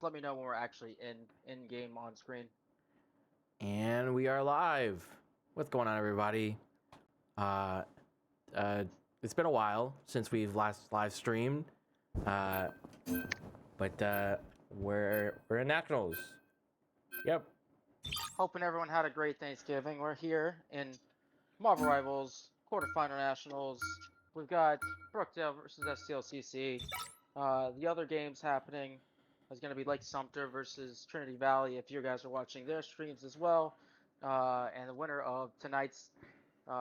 let me know when we're actually in game on screen. And we are live. What's going on, everybody? It's been a while since we've last live streamed, but we're in nationals. Yep. Hoping everyone had a great Thanksgiving. We're here in Marvel Rivals quarterfinal nationals. We've got Brookdale versus STLCC. The other games happening is going to be Lake Sumter versus Trinity Valley. If you guys are watching their streams as well, and the winner of tonight's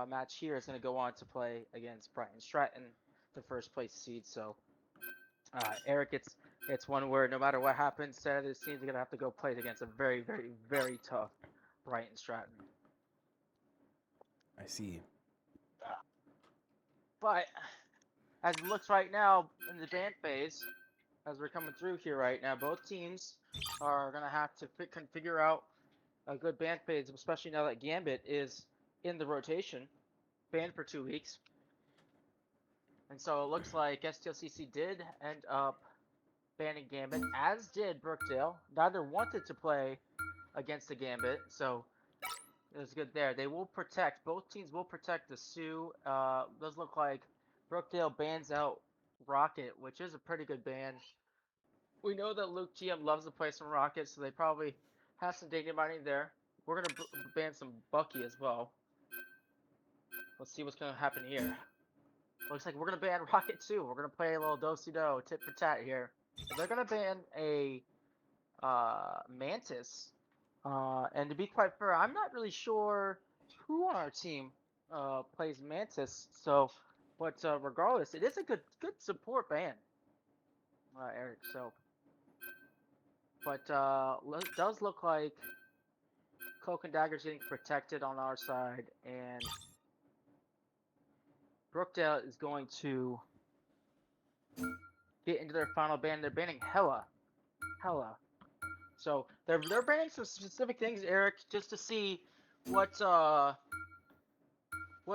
match here is going to go on to play against Brighton Stratton, the first place seed. So, Eric, it's one where no matter what happens, this team's going to have to go play against a very, very, very tough Brighton Stratton. I see. But as it looks right now in the band phase, as we're coming through here right now, both teams are going to have to figure out a good band phase, especially now that Gambit is in the rotation, banned for 2 weeks. And so it looks like STLCC did end up banning Gambit, as did Brookdale. Neither wanted to play against the Gambit, so it was good there. They will protect, both teams will protect the Sioux. Does look like Brookdale bans out Rocket, which is a pretty good ban. We know that Luke GM loves to play some Rocket, so they probably have some data mining there. We're going to ban some Bucky as well. Let's see what's going to happen here. Looks like we're going to ban Rocket too. We're going to play a little do-si-do, tit for tat here. So they're going to ban a Mantis. And to be quite fair, I'm not really sure who on our team plays Mantis. So, but regardless, it is a good support ban, Eric. So, but it does look like Cloak and Dagger's getting protected on our side, and Brookdale is going to get into their final ban. They're banning Hella. So they're banning some specific things, Eric, just to see what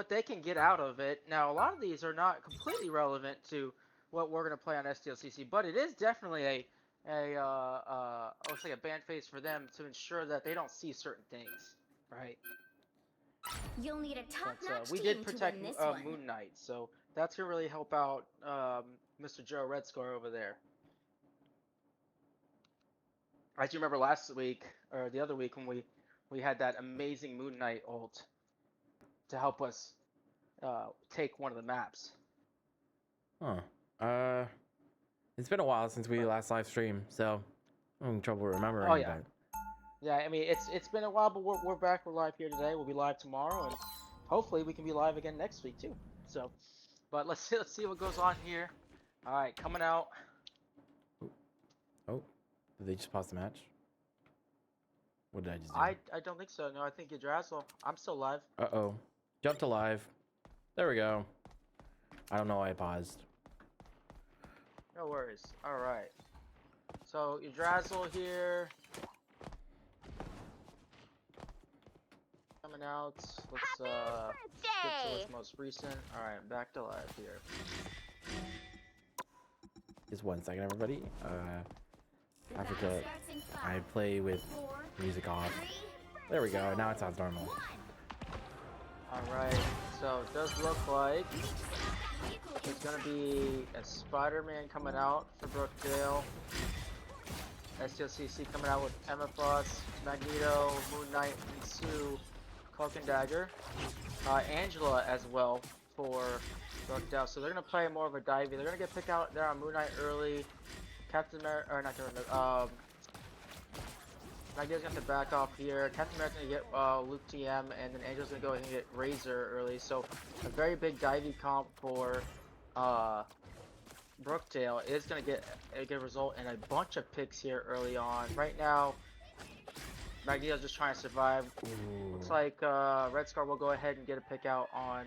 they can get out of it. Now, a lot of these are not completely relevant to what we're going to play on STLCC, but it is definitely looks like a ban phase for them to ensure that they don't see certain things, right? You'll need a top-notch we team did protect to win this one. Moon Knight, so that's gonna really help out Mr. Joe Red Scar over there. As you remember last week or the other week when we had that amazing Moon Knight ult to help us take one of the maps. Huh. It's been a while since we last live streamed, so I'm in trouble remembering. Oh yeah. Yeah, I mean it's been a while, but we're back. We're live here today. We'll be live tomorrow, and hopefully we can be live again next week too. So, but let's see what goes on here. All right, coming out. Oh, did they just pause the match? What did I just do? I don't think so. No, I think you Drazzle. I'm still live. Uh-oh. Jump to live. There we go. I don't know why I paused. No worries. All right. So you Drazzle here. Coming out. Let's skip to what's most recent. All right, back to live here. Just 1 second, everybody. I forgot. I play with music off. There we go. Now it sounds normal. Alright, so it does look like there's going to be a Spider-Man coming out for Brookdale. STLCC coming out with MFOS, Magneto, Moon Knight, and Sue, Cloak and Dagger. Angela as well for Brookdale. So they're going to play more of a divey. They're going to get picked out there on Moon Knight early. Captain America, or not Captain America, Magneto's going to back off here. Captain America's going to get Luke TM, and then Angel's going to go ahead and get Razor early. So a very big divey comp for Brookdale is going to get a good result and a bunch of picks here early on. Right now, Magneto's just trying to survive. Ooh. Looks like Red Scar will go ahead and get a pick out on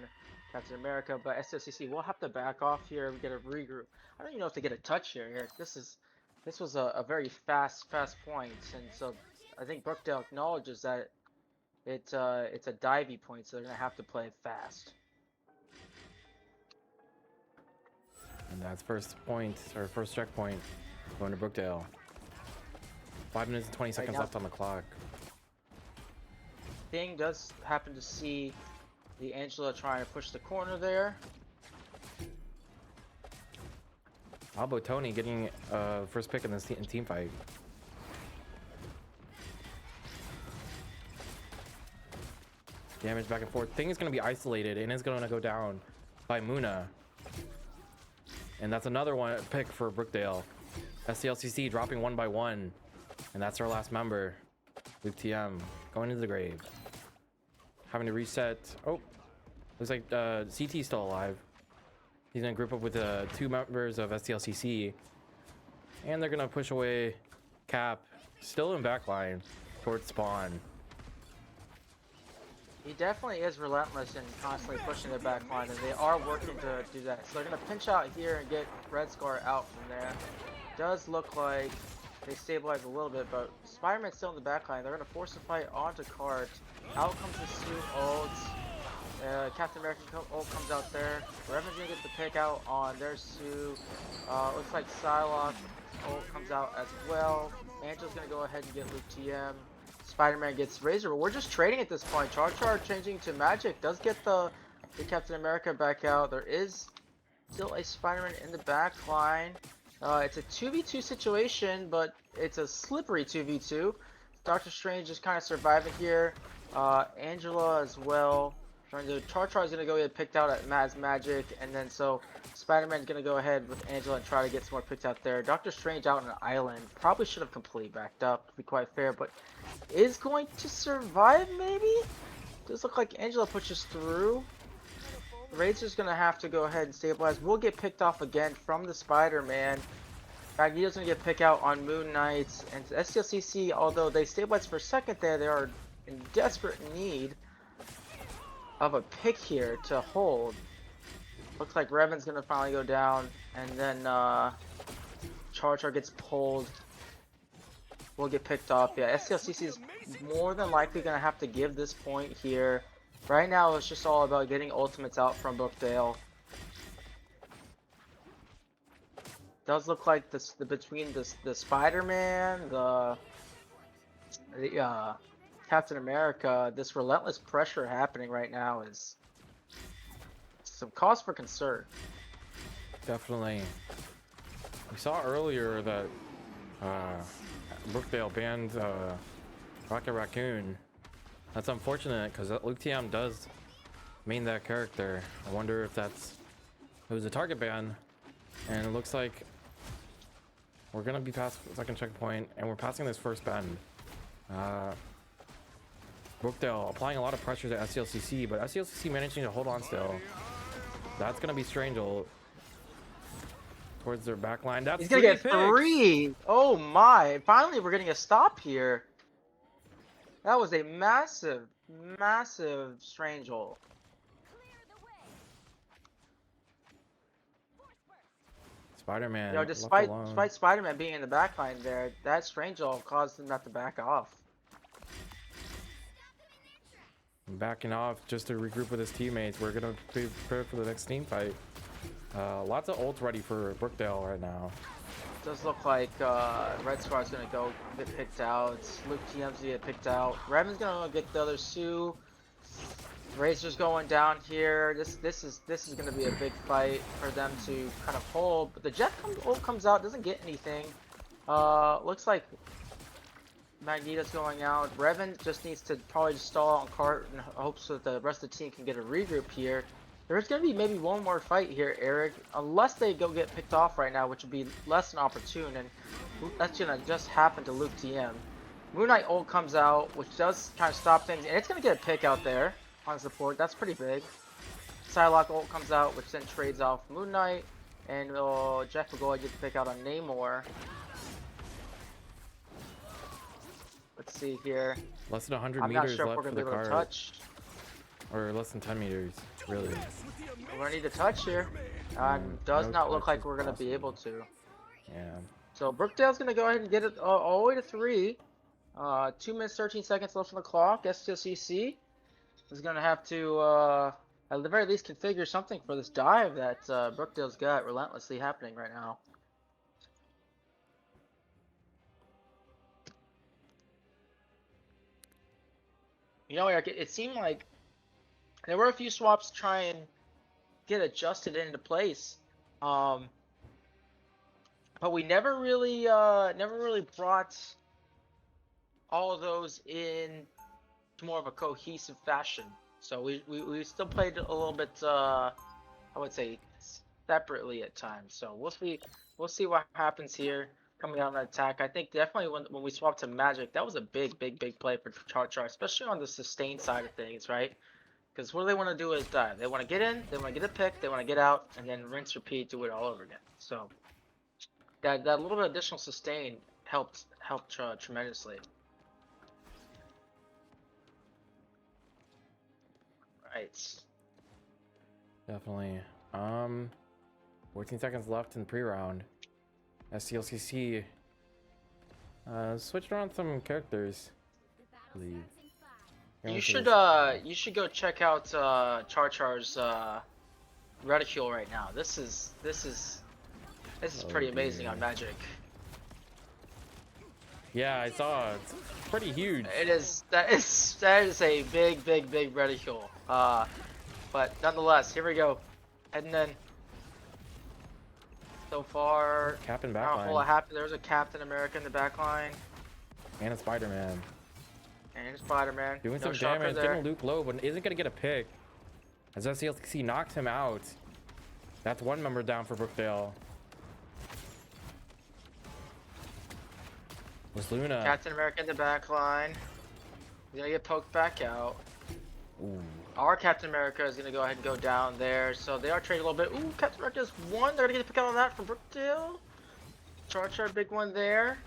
Captain America, but STLCC will have to back off here. We get a regroup. I don't even know if they get a touch here, Eric. This was a very fast point, and so I think Brookdale acknowledges that it's a divey point, so they're gonna have to play fast. And that's first point, or first checkpoint, going to Brookdale. 5 minutes and 20 seconds now- left on the clock. Thing does happen to see the Angela trying to push the corner there. Albo Tony getting first pick in this team fight. Damage back and forth. Thing is going to be isolated and is going to go down by Muna. And that's another one pick for Brookdale. STLCC dropping 1 by 1. And that's our last member. Luke TM going into the grave. Having to reset. Oh, looks like CT's still alive. He's gonna group up with 2 members of STLCC. And they're gonna push away Cap, still in backline, towards spawn. He definitely is relentless in constantly pushing the back line, and they are working to do that. So they're going to pinch out here and get Red Scar out from there. Does look like they stabilize a little bit, but Spider-Man's still in the back line. They're going to force the fight onto Cart. Out comes the suit ults. Captain American ult comes out there. Revan's going to get the pick out on their suit. Looks like Psylocke ult comes out as well. Angela's going to go ahead and get Luke TM. Spider-Man gets Razor. We're just trading at this point. Char changing to Magic does get the Captain America back out. There is still a Spider-Man in the back line. It's a 2v2 situation, but it's a slippery 2v2. Doctor Strange is kind of surviving here. Angela as well. Char is going to go get picked out at Magic, and then so Spider-Man's going to go ahead with Angela and try to get some more picks out there. Doctor Strange out on an island. Probably should have completely backed up, to be quite fair, but is going to survive maybe? Does look like Angela pushes through. Razor's going to have to go ahead and stabilize. We'll get picked off again from the Spider-Man. Magneto's going to get picked out on Moon Knight. And STLCC, although they stabilized for a second there, they are in desperate need of a pick here to hold. Looks like Revan's gonna finally go down, and then Char gets pulled. We'll get picked off. Yeah, STLCC is more than likely gonna have to give this point here. Right now, it's just all about getting ultimates out from Brookdale. Does look like this between the Spider-Man, the Captain America, this relentless pressure happening right now is some cause for concern. Definitely. We saw earlier that Brookdale banned Rocket Raccoon. That's unfortunate because Luke TM does main that character. I wonder if it was a target ban, and it looks like we're gonna be past the second checkpoint and we're passing this first bend. Brookdale applying a lot of pressure to STLCC, but STLCC managing to hold on still. That's gonna be Strange ult towards their back line. That's He's gonna get picks. 3. Oh my! Finally, we're getting a stop here. That was a massive Strange ult. Spider-Man. You know, despite Spider-Man being in the back line there, that Strange ult caused him not to back off. Backing off just to regroup with his teammates. We're gonna be prepared for the next team fight. Lots of ults ready for Brookdale right now. Does look like Red Scar's gonna go get picked out. Luke TM's gonna get picked out. Revan's gonna get the other Sue. Razor's going down here. This is gonna be a big fight for them to kind of hold. But the Jet ult comes out, doesn't get anything. Looks like Magneto's going out. Revan just needs to probably just stall out on Cart in hopes that the rest of the team can get a regroup here. There's going to be maybe one more fight here, Eric, unless they go get picked off right now, which would be less than opportune, and that's going to just happen to Luke TM. Moon Knight ult comes out, which does kind of stop things, and it's going to get a pick out there on support. That's pretty big. Psylocke ult comes out, which then trades off Moon Knight, and Jeff will go ahead and get the pick out on Namor. Let's see here. Less than 100 I'm not meters sure if left we're for gonna the be able to card. touch. Or less than 10 meters, really. We're gonna need to touch here. Does no not look touch like is we're gonna be possible. able to. Yeah. So Brookdale's gonna go ahead and get it all the way to 3. 2 minutes 13 seconds left on the clock. STLCC is gonna have to at the very least configure something for this dive that Brookdale's got relentlessly happening right now. You know, Eric, it seemed like there were a few swaps to try and get adjusted into place. Um, but we never really brought all of those in to more of a cohesive fashion. So we still played a little bit, I would say, separately at times. So we'll see what happens here coming out on attack. I think definitely when we swapped to Magic, that was a big play for Char, especially on the sustain side of things, right? Because what they want to do is dive. They want to get in, they want to get a pick, they want to get out, and then rinse, repeat, do it all over again. So that little bit of additional sustain helped tremendously. Right. Definitely. 14 seconds left in the pre-round. STLCC switched around some characters, I believe. You should go check out Char's reticule right now. This is pretty amazing on Magic. Yeah, I saw it's pretty huge. That is a big reticule. But nonetheless, here we go. Heading in. So far, Captain not a whole backline lot happened. There's a Captain America in the back line. and a Spider-Man And a Spider-Man. doing No some shocker damage, there. getting Luke low, but isn't gonna get a pick as STLCC knocks him out. That's one member down for Brookdale. Was Luna? Captain America in the back line. He's gonna get poked back out. Ooh. Our Captain America is gonna go ahead and go down there. So they are trading a little bit. Ooh, Captain America's one. They're gonna get a pick out on that from Brookdale. Char, big one there.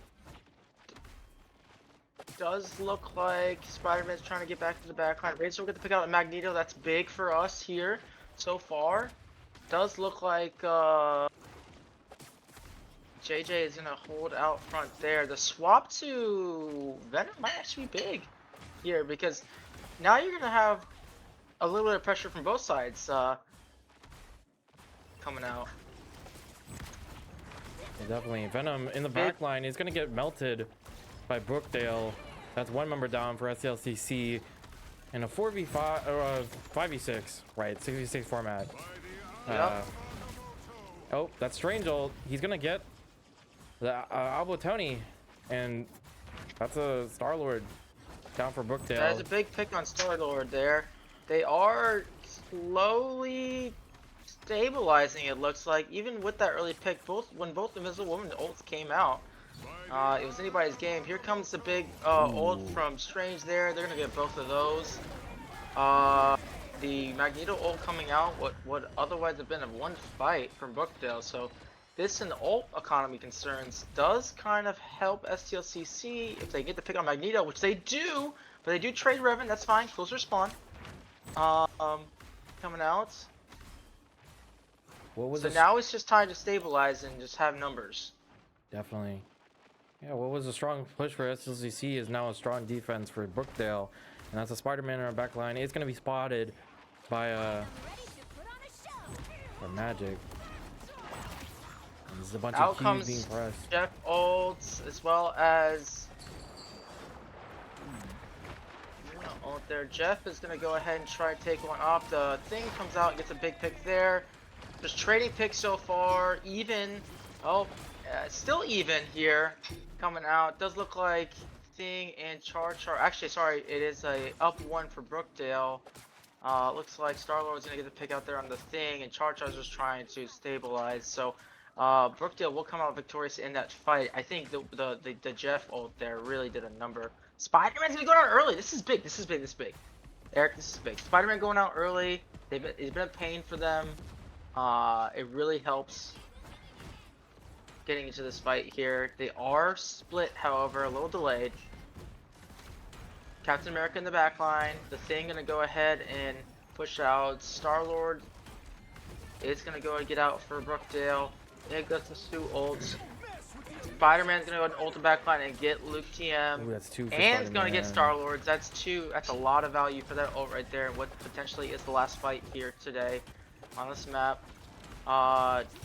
Does look like Spider-Man's trying to get back to the back line. Razor will get the pick out of Magneto. That's big for us here so far. Does look like JJ is gonna hold out front there. The swap to Venom might actually be big here because now you're gonna have a little bit of pressure from both sides coming out. Yeah, definitely. Venom in the back line is gonna get melted by Brookdale. That's one member down for STLCC in a 4v5 or a 5v6, right? 6v6 format. Yep. Oh, that's Strange Ult. He's gonna get the Albo Tony, and that's a Star-Lord down for Brookdale. That is a big pick on Star-Lord there. They are slowly stabilizing, it looks like. Even with that early pick, when both Invisible Woman ults came out, it was anybody's game. Here comes the big ult from Strange there. They're gonna get both of those. The Magneto ult coming out, what would otherwise have been a one fight from Brookdale. So this and ult economy concerns does kind of help STLCC if they get to pick on Magneto, which they do, but they do trade Revan. That's fine. Closer spawn. Coming out. What was So now it's just time to stabilize and just have numbers. Definitely. Yeah, what was a strong push for STLCC is now a strong defense for Brookdale. And that's a Spider-Man in our back line. It's going to be spotted by Magic. And this is a bunch Out of keys comes being pressed. Jeff ults as well as ult there. Jeff is going to go ahead and try to take one off. The thing comes out, gets a big pick there. Just trading picks so far. Even. Oh, still even here. Coming out. Does look like Thing and Char. Actually, sorry, it is a up one for Brookdale. Looks like Star-Lord's going to get the pick out there on the Thing, and Char's just trying to stabilize. So Brookdale will come out victorious in that fight. I think the Jeff ult there really did a number. Spider-Man's gonna go out early. This is big. Eric, this is big. Spider-Man going out early. It's been a pain for them. It really helps getting into this fight here. They are split, however, a little delayed. Captain America in the back line. The Thing gonna go ahead and push out. Star-Lord is gonna go and get out for Brookdale. It goes to Stu ults. Spider-Man's gonna go and ult the back line and get Luke TM. Ooh, that's two for and it's gonna get Spider-Man. Star-Lords. That's two. That's a lot of value for that ult right there. What potentially is the last fight here today on this map.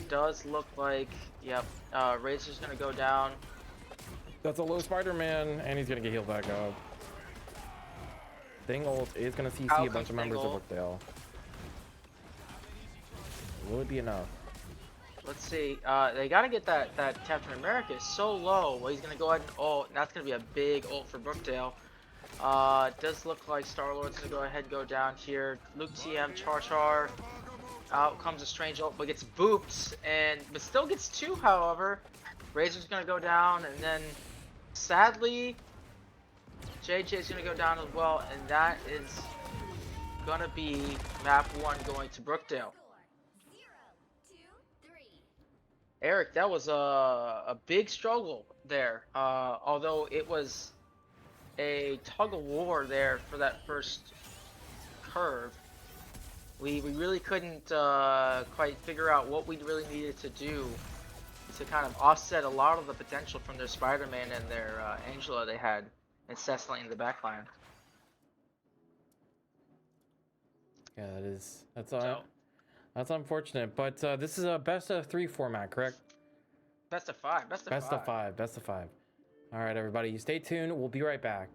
Does look like, yep, Razor's gonna go down. That's a low Spider-Man, and he's gonna get healed back up. Thing ult is gonna CC Out a bunch comes of members Thing of ult. Brookdale. Will it be enough? Let's see. They gotta get that Captain America is so low. Well, he's gonna go ahead and ult, and that's gonna be a big ult for Brookdale. It does look like Star-Lord's gonna go ahead and go down here. Luke TM, Char. Out comes a strange ult, but gets booped, but still gets 2, however. Razor's gonna go down, and then sadly, JJ's gonna go down as well, and that is gonna be map 1 going to Brookdale. Eric, that was a big struggle there. Although it was a tug of war there for that first curve. We really couldn't quite figure out what we really needed to do to kind of offset a lot of the potential from their Spider-Man and their Angela they had incessantly in the backline. Yeah, that's unfortunate. But this is a best of 3 format, correct? Best of 5. Best of 5. Best of 5. Best of 5. All right, everybody, you stay tuned. We'll be right back.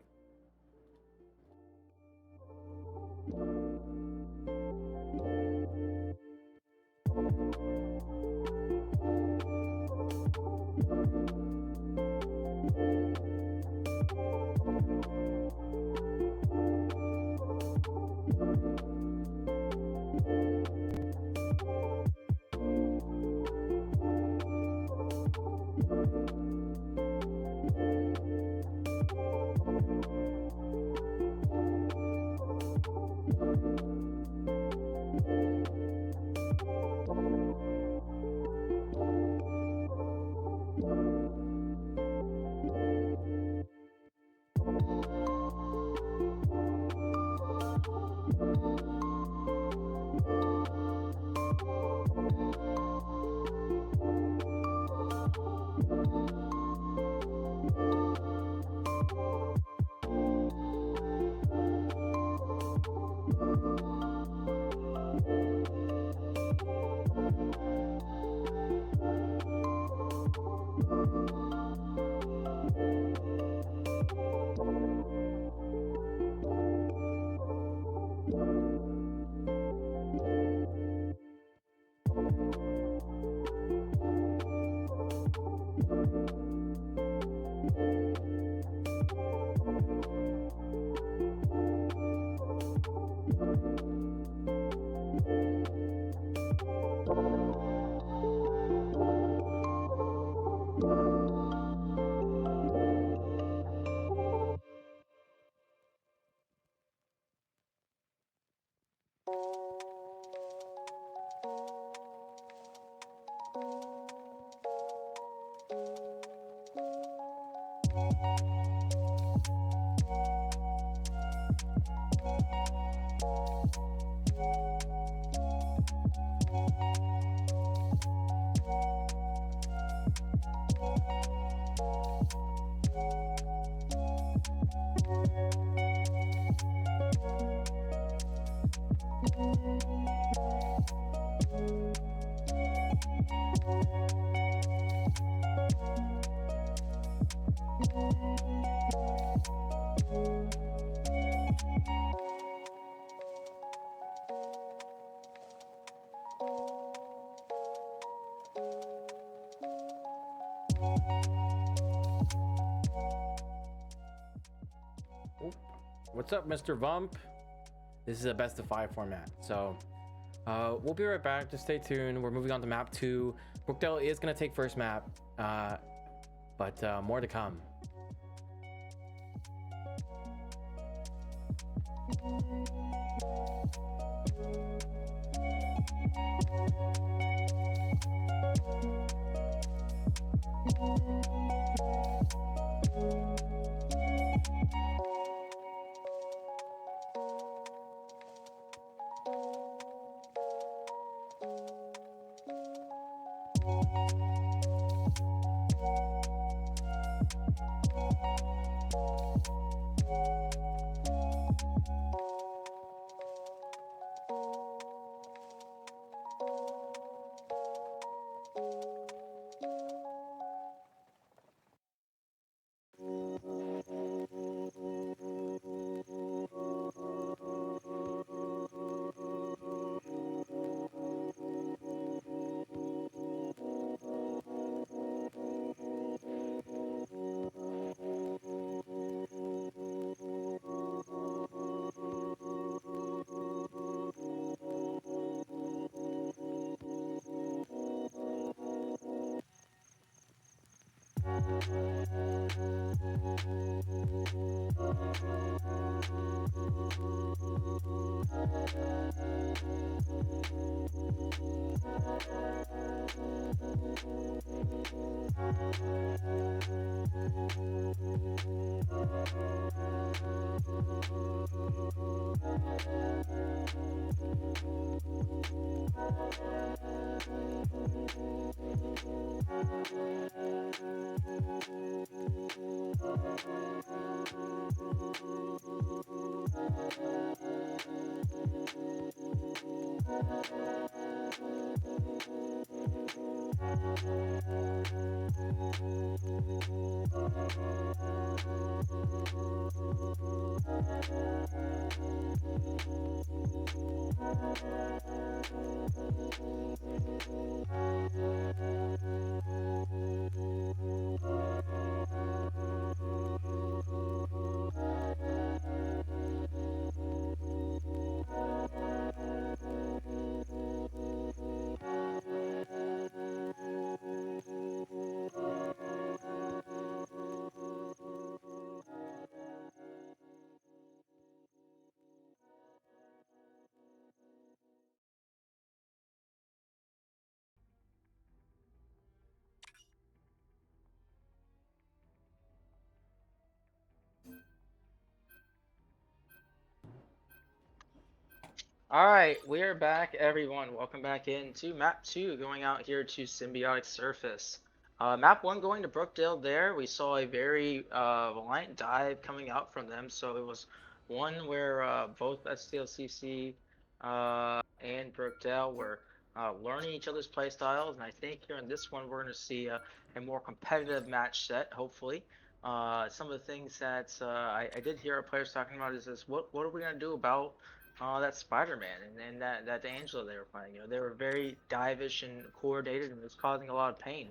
What's up, Mr. Vump? This is a best of 5 format, so we'll be right back. Just stay tuned. We're moving on to map 2. Brookdale is going to take first map, but more to come. All right, we're back, everyone. Welcome back into map 2, going out here to Symbiotic Surface. Map 1 going to Brookdale there. We saw a very light dive coming out from them, so it was one where both STLCC and Brookdale were learning each other's play styles, and I think here in this one we're going to see a more competitive match set, hopefully. Some of the things that I did hear our players talking about is this: what are we going to do about that Spider-Man and that Angela they were playing? You know, they were very divish and coordinated, and it was causing a lot of pain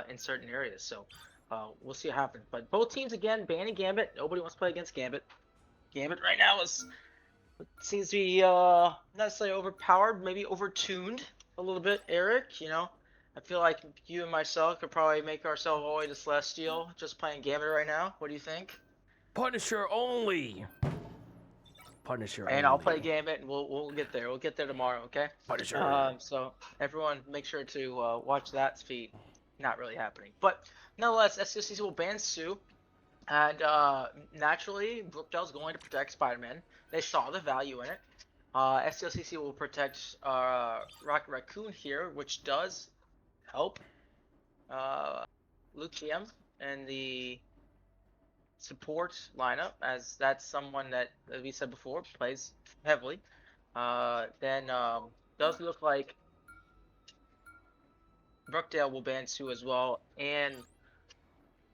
in certain areas. So we'll see what happens. But both teams again banning Gambit. Nobody wants to play against Gambit. Gambit right now seems to be not necessarily overpowered, maybe overtuned a little bit. Eric, you know, I feel like you and myself could probably make ourselves all the way to Celestial just playing Gambit right now. What do you think? Punisher only. Punisher And only. I'll play Gambit, and we'll get there. We'll get there tomorrow, okay? Punisher. So everyone, make sure to watch that feed. Not really happening, but nonetheless, STLCC will ban Sue, and naturally, Brookdale's going to protect Spider-Man. They saw the value in it. STLCC will protect Rocket Raccoon here, which does help Luke TM and the support lineup, as that's someone that, as we said before, plays heavily. Then does look like Brookdale will ban Sue as well, and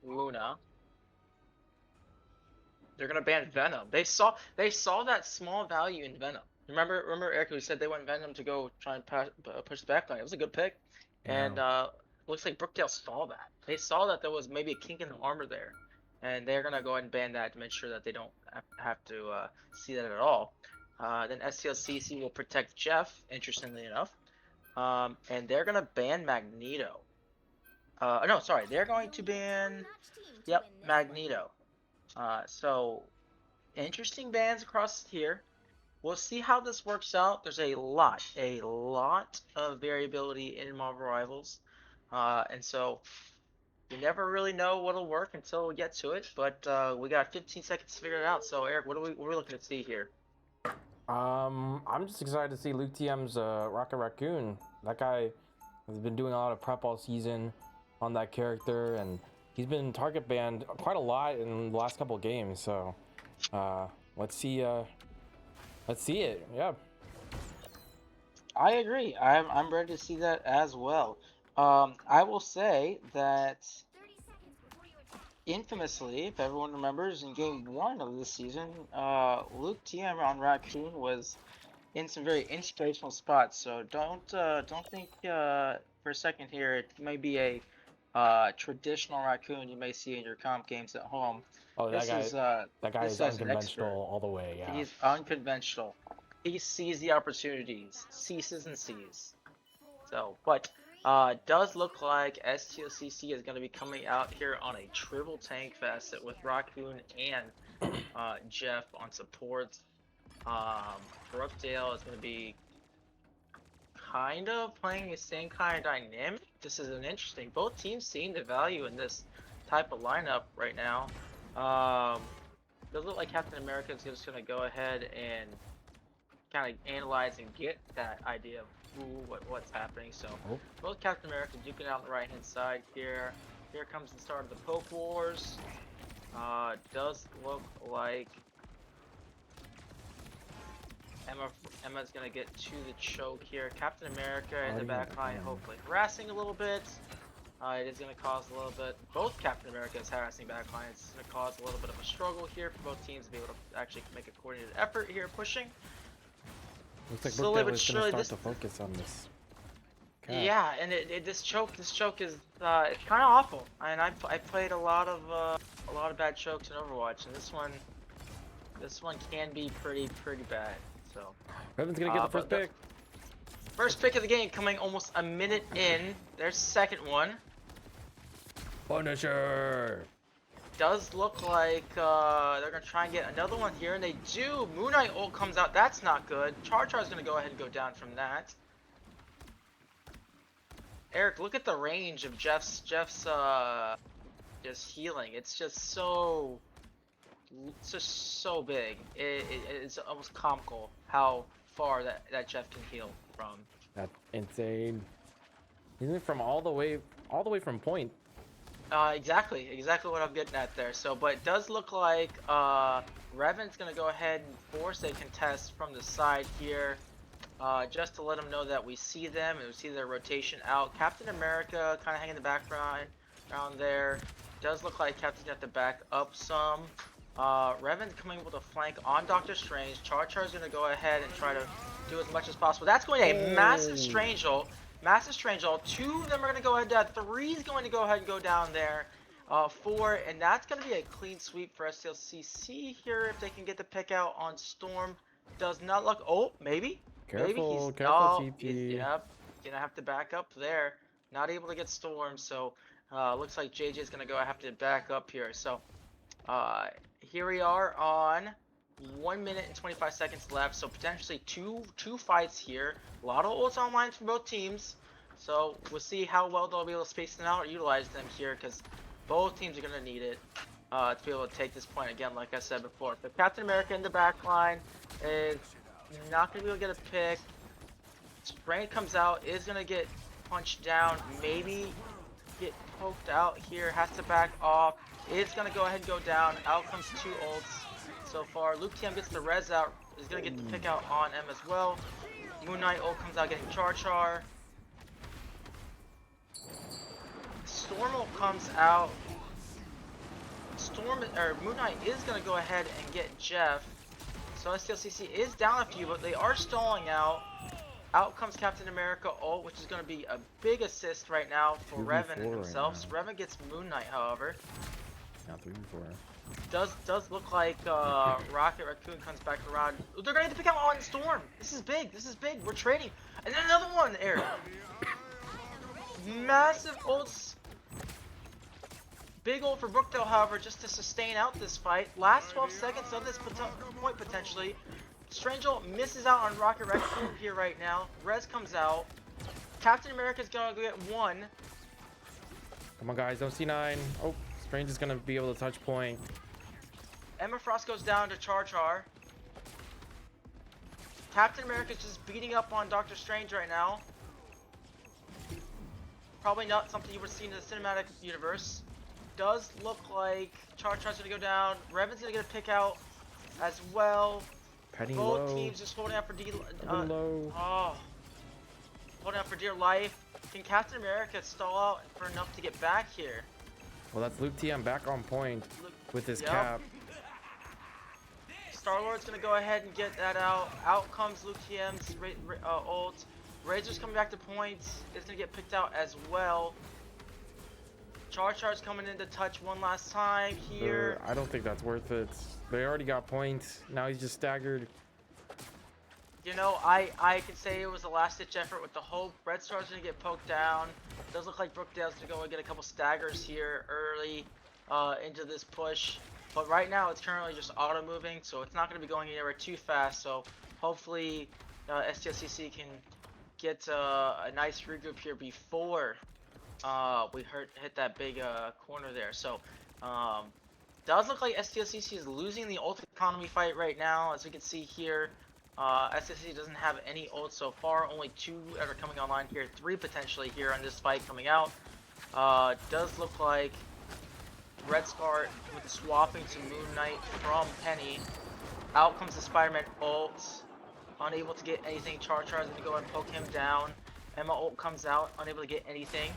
Luna. They're gonna ban Venom. They saw that small value in Venom. Remember Eric, who said they went Venom to go try and push the backline. It was a good pick, and looks like Brookdale saw that. They saw that there was maybe a kink in the armor there, and they're gonna go ahead and ban that to make sure that they don't have to see that at all. Then STLCC will protect Jeff, interestingly enough, and they're gonna ban Magneto. No, sorry, they're going to ban, yep, Magneto. So interesting bans across here. We'll see how this works out. There's a lot of variability in Marvel Rivals, and so you never really know what'll work until we get to it. But we got 15 seconds to figure it out. So Eric, what are we looking to see here? I'm just excited to see Luke TM's Rocket Raccoon. That guy has been doing a lot of prep all season on that character, and he's been target banned quite a lot in the last couple of games. So let's see it. Yeah. I agree. I'm ready to see that as well. I will say that infamously, if everyone remembers, in game 1 of this season, Luke TM on Raccoon was in some very inspirational spots. So don't think for a second here it may be a traditional Raccoon you may see in your comp games at home. Oh, This is that guy this is guy's an expert. unconventional all the way. Yeah. He's unconventional. He sees the opportunities, ceases and sees. So, but Does look like STLCC is going to be coming out here on a triple tank fest with Raccoon and Jeff on support. Brookdale is going to be kind of playing the same kind of dynamic. This is an interesting. Both teams seeing the value in this type of lineup right now. Does look like Captain America is just going to go ahead and kind of analyze and get that idea of what's happening. So both Captain America duking out on the right hand side here. Here comes the start of the poke wars. Does look like Emma's gonna get to the choke here. Captain America in the back line, hopefully harassing a little bit. It is gonna cause a little bit. Both Captain America's harassing back line. It's gonna cause a little bit of a struggle here for both teams to be able to actually make a coordinated effort here, pushing. Looks like Slowly Brookdale but is surely gonna start to focus on this. Yeah, and this choke is it's kind of awful. And I played a lot of bad chokes in Overwatch, and this one can be pretty bad. So Revan's gonna get the first pick. First pick of the game coming almost a minute in. Their second one. Punisher. Does look like they're gonna try and get another one here, and they do. Moon Knight ult comes out. That's not good. Char's gonna go ahead and go down from that. Eric, look at the range of Jeff's just healing. It's just so big. It's almost comical how far that Jeff can heal from. That's insane. Isn't it from all the way from point? Exactly what I'm getting at there. So, but it does look like Revan's gonna go ahead and force a contest from the side here, just to let them know that we see them and we see their rotation out. Captain America kind of hanging in the background around there. Does look like Captain's gonna have to back up some. Revan's coming with a flank on Doctor Strange. Char's gonna go ahead and try to do as much as possible. That's going to a massive Strange ult. Massive Strange ult. 2 of them are going to go ahead down. 3 is going to go ahead and go down there. 4, and that's going to be a clean sweep for STLCC here if they can get the pick out on Storm. Does not look. Oh, maybe. Careful, maybe careful, he's, TP. yep, gonna have to back up there. Not able to get Storm, so looks like JJ is gonna have to back up here. So here we are on 1 minute and 25 seconds left, so potentially two fights here. A lot of ults online from both teams, so we'll see how well they'll be able to space them out or utilize them here, because both teams are going to need it to be able to take this point again, like I said before. But Captain America in the back line is not going to be able to get a pick. Sprain comes out, is going to get punched down, maybe get poked out here, has to back off. Is going to go ahead and go down. Out comes 2 ults so far. Luke TM gets the res out, is going to get the pick out on M as well. Moon Knight ult comes out getting Char. Storm ult comes out. Moon Knight is going to go ahead and get Jeff. So STLCC is down a few, but they are stalling out. Out comes Captain America ult, which is going to be a big assist right now for Revan himself. So Revan gets Moon Knight, however. Now 3-4. Does look like Rocket Raccoon comes back around. They're going to pick out on Storm. This is big. We're trading. And then another one, Eric. Massive ults. Big ult for Brookdale, however, just to sustain out this fight. Last 12 seconds of this point potentially. Strange ult misses out on Rocket Raccoon here right now. Res comes out. Captain America's going to get 1. Come on, guys. Don't C9. Oh. Strange is gonna be able to touch point. Emma Frost goes down to Char. Captain America's just beating up on Doctor Strange right now. Probably not something you would see in the cinematic universe. Does look like Char's gonna go down. Revan's gonna get a pick out as well. Both teams just holding out for holding out for dear life. Can Captain America stall out for enough to get back here? Well, that's Luke TM back on point with his cap. Star-Lord's gonna go ahead and get that out. Out comes Luke TM's ult. Razor's coming back to point. It's gonna get picked out as well. Char's coming in to touch one last time here. I don't think that's worth it. They already got points. Now he's just staggered. You know, I can say it was a last-ditch effort with the hope. Red Star's gonna get poked down. It does look like Brookdale's gonna go and get a couple staggers here early into this push. But right now it's currently just auto-moving, so it's not gonna be going anywhere too fast. So hopefully STLCC can get a nice regroup here before we hit that big corner there. So does look like STLCC is losing the ult economy fight right now, as we can see here. STLCC doesn't have any ults so far, only 2 that are coming online here, 3 potentially here on this fight coming out. Does look like Red Scar with swapping to Moon Knight from Penny. Out comes the Spider-Man ult, unable to get anything. Char's gonna go and poke him down. Emma ult comes out, unable to get anything.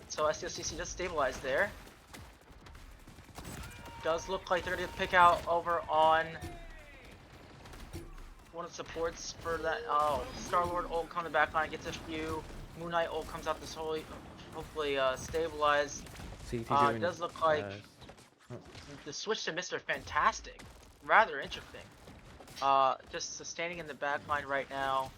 So STLCC does stabilize there. Does look like they're gonna pick out over on one of the supports for that. Oh, Star-Lord ult come to the back line, gets a few. Moon Knight ult comes out this hopefully stabilize. It does look like the switch to Mr. Fantastic, rather interesting. Just sustaining in the back line right now.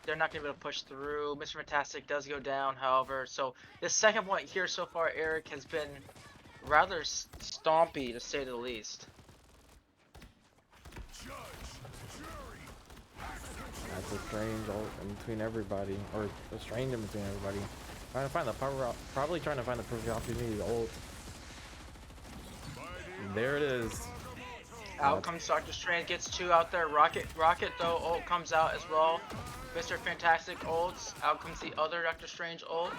They're not gonna be able to push through. Mr. Fantastic does go down, however. So this second point here so far, Eric, has been rather stompy to say the least. That's a strange ult in between everybody, or a strange in between everybody. Trying to find the power, probably trying to find the perfect opportunity to ult. There it is. Out comes Dr. Strange, gets 2 out there. Rocket though, ult comes out as well. Mr. Fantastic ults. Out comes the other Dr. Strange ult.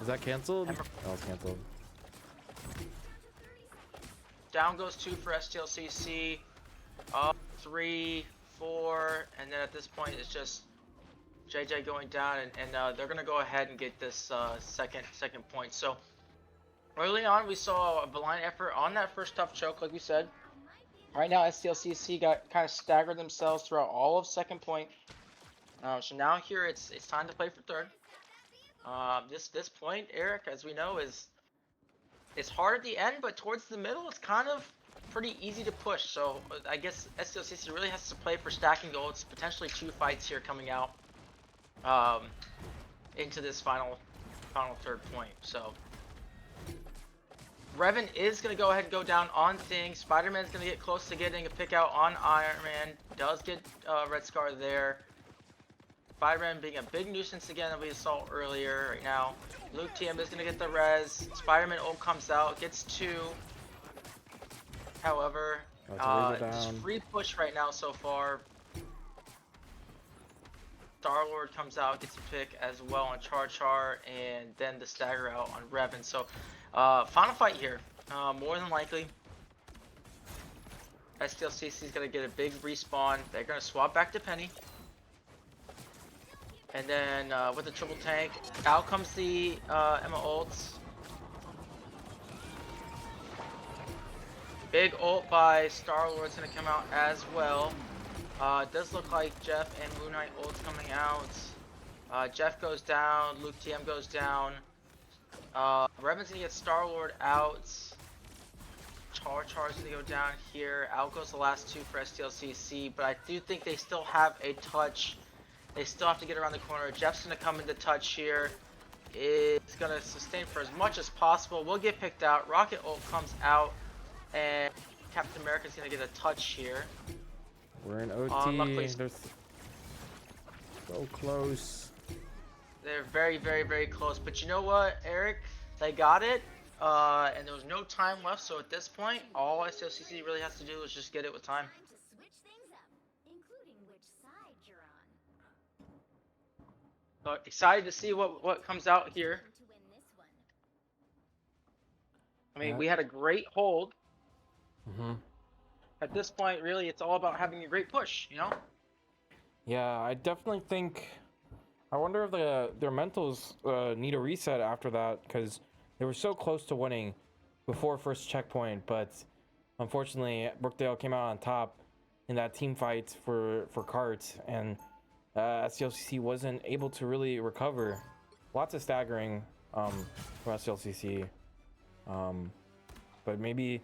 Is that canceled? That was canceled. Down goes 2 for STLCC. Up 3, 4, and then at this point it's just JJ going down, and they're gonna go ahead and get this second point. So early on we saw a valiant effort on that first tough choke, like we said. Right now STLCC got kind of staggered themselves throughout all of second point. So now here it's time to play for third. This point, Eric, as we know, it's hard at the end, but towards the middle it's kind of pretty easy to push. So I guess STLCC really has to play for stacking goals. Potentially 2 fights here coming out into this final third point. So Revan is going to go ahead and go down on Thing. Spider-Man's going to get close to getting a pick out on Iron Man. Does get Red Scar there. Spider-Man being a big nuisance again that we saw earlier right now. Luke TM is going to get the res. Spider-Man ult comes out, gets 2. However, just free push right now so far. Star-Lord comes out, gets a pick as well on Char, and then the stagger out on Revan. So, final fight here. More than likely, STLCC is going to get a big respawn. They're going to swap back to Penny. And then with the triple tank, out comes the Emma ults. Big ult by Star-Lord's gonna come out as well. It does look like Jeff and Moon Knight ults coming out. Jeff goes down, Luke TM goes down. Revan's gonna get Star-Lord out. Char's gonna go down here. Out goes the last 2 for STLCC, but I do think they still have a touch. They still have to get around the corner. Jeff's gonna come into touch here. It's gonna sustain for as much as possible. Will get picked out. Rocket ult comes out, and Captain America's gonna get a touch here. We're in OT. They're so close. They're very, very, very close. But you know what, Eric? They got it, and there was no time left. So at this point, all STLCC really has to do is just get it with time. So excited to see what comes out here. I mean, we had a great hold. At this point, really, it's all about having a great push, you know? Yeah, I definitely think. I wonder if their mentals need a reset after that, because they were so close to winning before first checkpoint, but unfortunately, Brookdale came out on top in that team fight for Cart, and STLCC wasn't able to really recover. Lots of staggering from STLCC, but maybe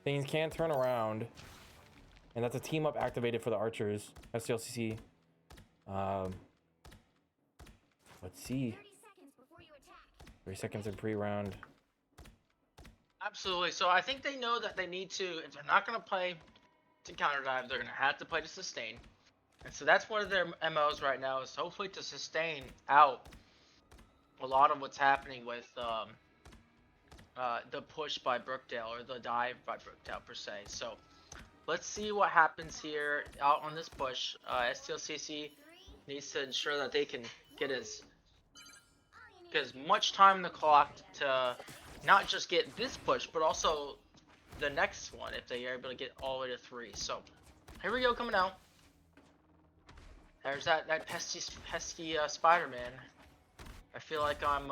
things can turn around, And that's a team up activated for the archers. STLCC. Let's see. 30 seconds before you attack. 3 seconds in pre-round. Absolutely. So I think they know that they need to, if they're not going to play to counter dive, they're going to have to play to sustain. And so that's one of their MOs right now, is hopefully to sustain out a lot of what's happening with the push by Brookdale, or the dive by Brookdale per se. So let's see what happens here out on this push. STLCC needs to ensure that they can get as much time in the clock to not just get this push, but also the next one if they are able to get all the way to 3. So here we go, coming out. There's that pesky Spider-Man. I feel like I'm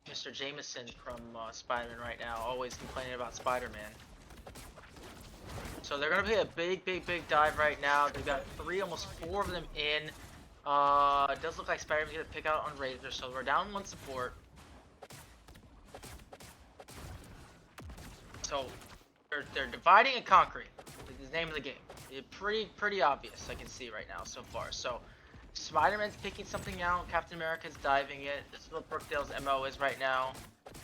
Mr. Jameson from Spider-Man right now, always complaining about Spider-Man. So they're gonna play a big dive right now. They've got 3, almost 4 of them in. It does look like Spider-Man's gonna pick out on Razor, so we're down 1 support. So they're dividing and conquering. Is the name of the game. It's pretty obvious. I can see right now so far. So Spider-Man's picking something out. Captain America's diving it. This is what Brookdale's MO is right now.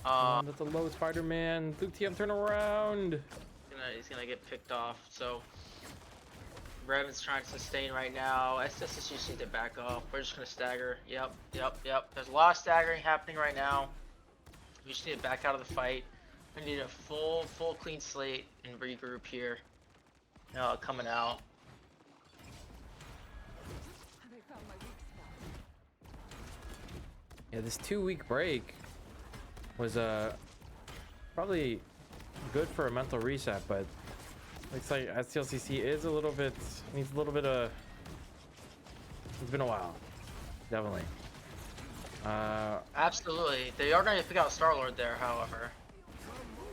That's a low Spider-Man. Blue TM turn around. He's gonna get picked off. So Revan's trying to sustain right now. SSS just need to back off. We're just gonna stagger. Yep. There's a lot of staggering happening right now. We just need to back out of the fight. We need a full clean slate and regroup here. Coming out. Yeah, this 2-week break was probably good for a mental reset, but looks like STLCC is needs a little bit of. It's been a while, definitely. Absolutely. They are going to pick out Star-Lord there, however.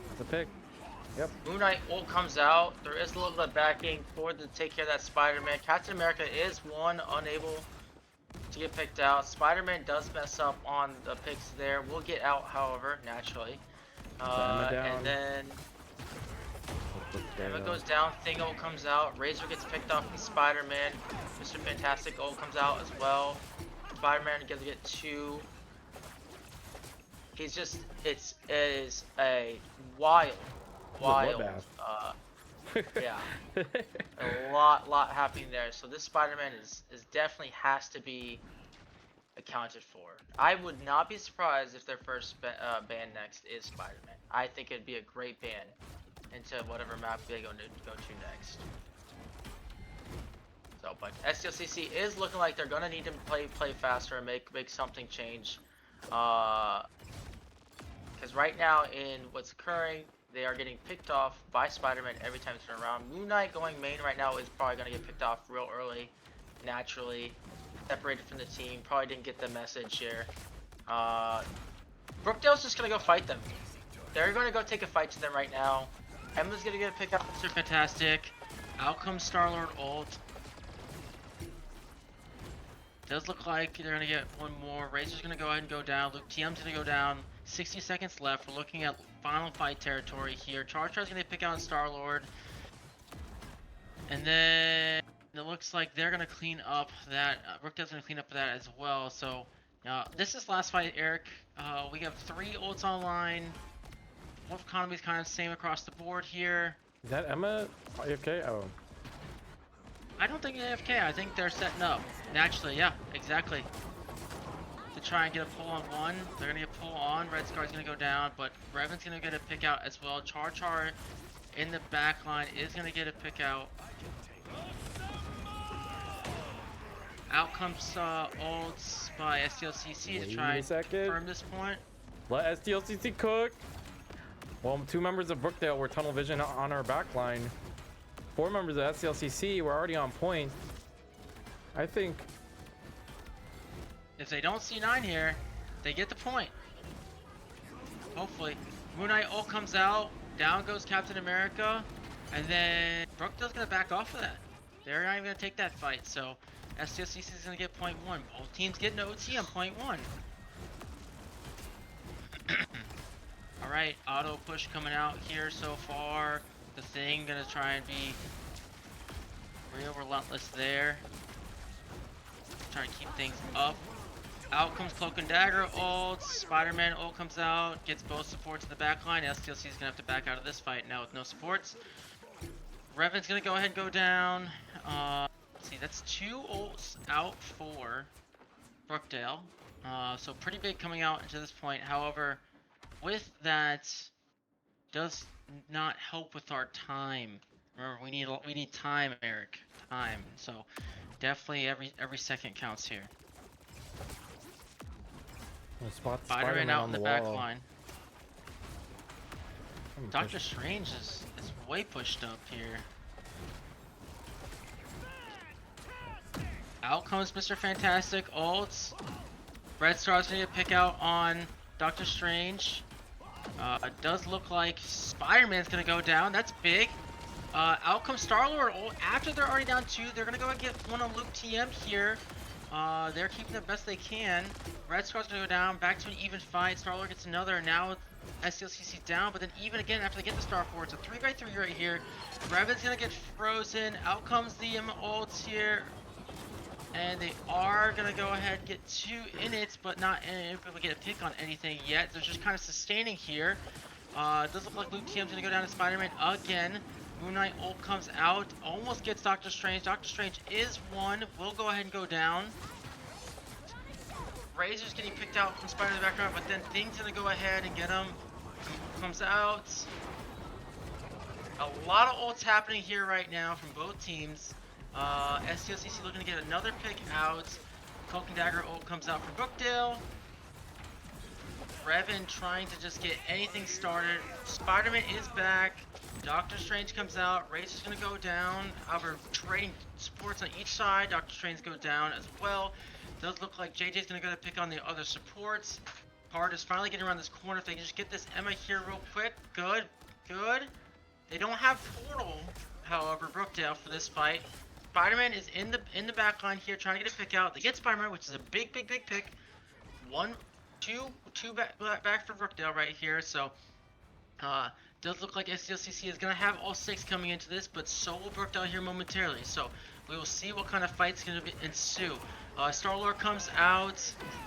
That's a pick. Yep. Moon Knight ult comes out. There is a little bit of backing forward to take care of that Spider-Man. Captain America is unable to get picked out. Spider-Man does mess up on the picks there. Will get out, however, naturally. And then Emma goes down. Thingo comes out. Razor gets picked off from Spider-Man. Mr. Fantastic ult comes out as well. Spider-Man gets to get 2. He's just, it is a wild, yeah, a lot happening there. So this Spider-Man is definitely has to be accounted for. I would not be surprised if their first ban next is Spider-Man. I think it'd be a great ban into whatever map they go to next. So, but STLCC is looking like they're gonna need to play faster and make something change. Because right now in what's occurring, they are getting picked off by Spider-Man every time they turn around. Moon Knight going main right now is probably going to get picked off real early, naturally. Separated from the team, probably didn't get the message here. Brookdale's just going to go fight them. They're going to go take a fight to them right now. Emma's going to get a pick out Mr. Fantastic. Out comes Star-Lord ult. Does look like they're going to get one more. Razor's going to go ahead and go down. Luke TM's going to go down. 60 seconds left. We're looking at final fight territory here. Char's going to pick out Star-Lord. And then it looks like they're going to clean up that. Brookdale's going to clean up that as well. So this is last fight, Eric. We have 3 ults online. Wolf economy is kind of the same across the board here. Is that Emma AFK? Oh. I don't think AFK. I think they're setting up. Naturally, yeah, exactly. To try and get a pull on one. They're going to get a pull on. Red Scar's going to go down, but Revan's going to get a pick out as well. Char in the back line is going to get a pick out. Out comes ults by STLCC to try and confirm this point. Let STLCC cook. Well, 2 members of Brookdale were tunnel vision on our back line. 4 members of STLCC were already on point. I think if they don't see 9 here, they get the point. Hopefully. Moon Knight ult comes out. Down goes Captain America. And then Brookdale's going to back off of that. They're not even going to take that fight. So STLCC is going to get point 1. Both teams get an OT on point 1. Alright, auto push coming out here so far. The Thing going to try and be Real relentless there. Trying to keep things up. Out comes Cloak and Dagger ult. Spider-Man ult comes out. Gets both supports in the back line. STLC is gonna have to back out of this fight now with no supports. Revan's gonna go ahead and go down. Let's see, that's 2 ults out for Brookdale. So pretty big coming out into this point. However, with that, does not help with our time. Remember, we need time, Eric. Time. So definitely every second counts here. Spot Spider-Man out in the back wall. line. Doctor Strange is way pushed up here. Out comes Mr. Fantastic ults. Red Star's gonna get pick out on Doctor Strange. It does look like Spider-Man's gonna go down. That's big. Out comes Star-Lord. After they're already down 2, they're gonna go and get one on Luke TM here. They're keeping the best they can. Red Scar's gonna go down. Back to an even fight. Star-Lord gets another. Now STLCC down, but then even again after they get the Star Force, a 3x3 right here. Revan's gonna get frozen. Out comes the ults here. And they are gonna go ahead and get 2 inits, but not able to get a pick on anything yet. They're just kind of sustaining here. It does look like Luke TM's gonna go down to Spider-Man again. Moon Knight ult comes out, almost gets Doctor Strange. Doctor Strange is 1, will go ahead and go down. Razor's getting picked out from Spider in the background, but then Thing's gonna go ahead and get him. Comes out. A lot of ults happening here right now from both teams. STLCC looking to get another pick out. Cloak and Dagger ult comes out from Brookdale. Revan trying to just get anything started. Spider-Man is back. Doctor Strange comes out. Razor's gonna go down. However, trading supports on each side. Doctor Strange goes down as well. Does look like JJ's gonna go to pick on the other supports. Card is finally getting around this corner. If they can just get this Emma here real quick. Good. Good. They don't have Portal, however, Brookdale for this fight. Spider-Man is in the back line here trying to get a pick out. They get Spider-Man, which is a big pick. 1, 2 back for Brookdale right here. So does look like STLCC is gonna have all 6 coming into this, but so will Brookdale here momentarily. So we will see what kind of fight's gonna ensue. Star-Lord comes out.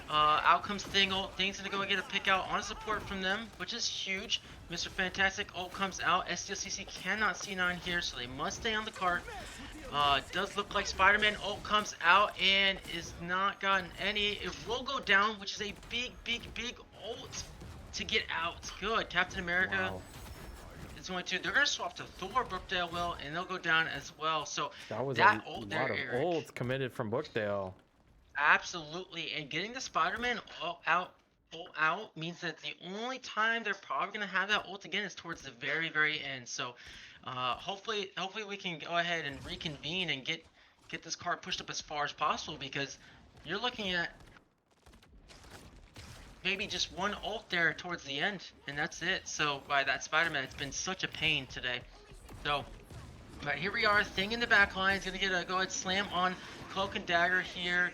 Out comes Thing. Thing's gonna go and get a pick out on support from them, which is huge. Mr. Fantastic ult comes out. STLCC cannot C9 here, so they must stay on the cart. Does look like Spider-Man ult comes out and is not gotten any. It will go down, which is a big ult to get out. Good. Captain America is going to. They're going to swap to Thor. Brookdale will, and they'll go down as well. So that was that a ult lot there, of Eric. ults committed from Brookdale. Absolutely, and getting the Spider-Man ult out means that the only time they're probably going to have that ult again is towards the very end. So hopefully we can go ahead and reconvene and get this card pushed up as far as possible, because you're looking at maybe just 1 ult there towards the end, and that's it. So by that Spider-Man, it's been such a pain today. So but here we are. Thing in the back line is gonna get a go ahead slam on Cloak and Dagger here.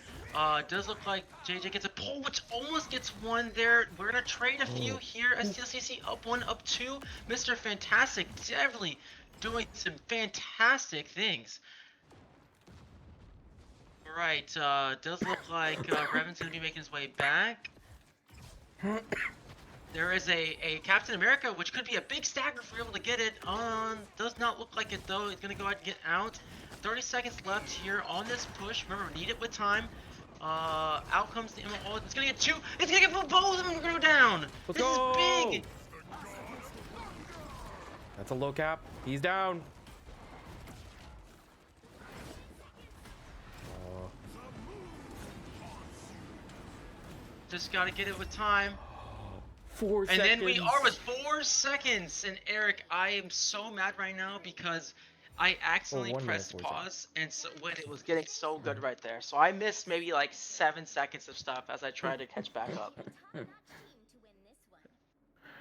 Does look like JJ gets a pull, which almost gets 1 there. We're gonna trade a few here. STLCC up 1, up 2. Mr. Fantastic definitely doing some fantastic things. Alright, does look like Revan's gonna be making his way back. There is a Captain America, which could be a big stagger if we're able to get it. Does not look like it though. He's gonna go ahead and get out. 30 seconds left here on this push. Remember, need it with time. Out comes the MO. It's gonna get 2. It's gonna get both of them to go down. Let's This go! is big. That's a low cap. He's down. Just gotta get it with time. 4 And seconds. then we are with 4 seconds. And Eric, I am so mad right now because I accidentally 1 minute, pressed 4 pause, and so when it was getting so good right there, so I missed maybe like 7 seconds of stuff as I tried to catch back up.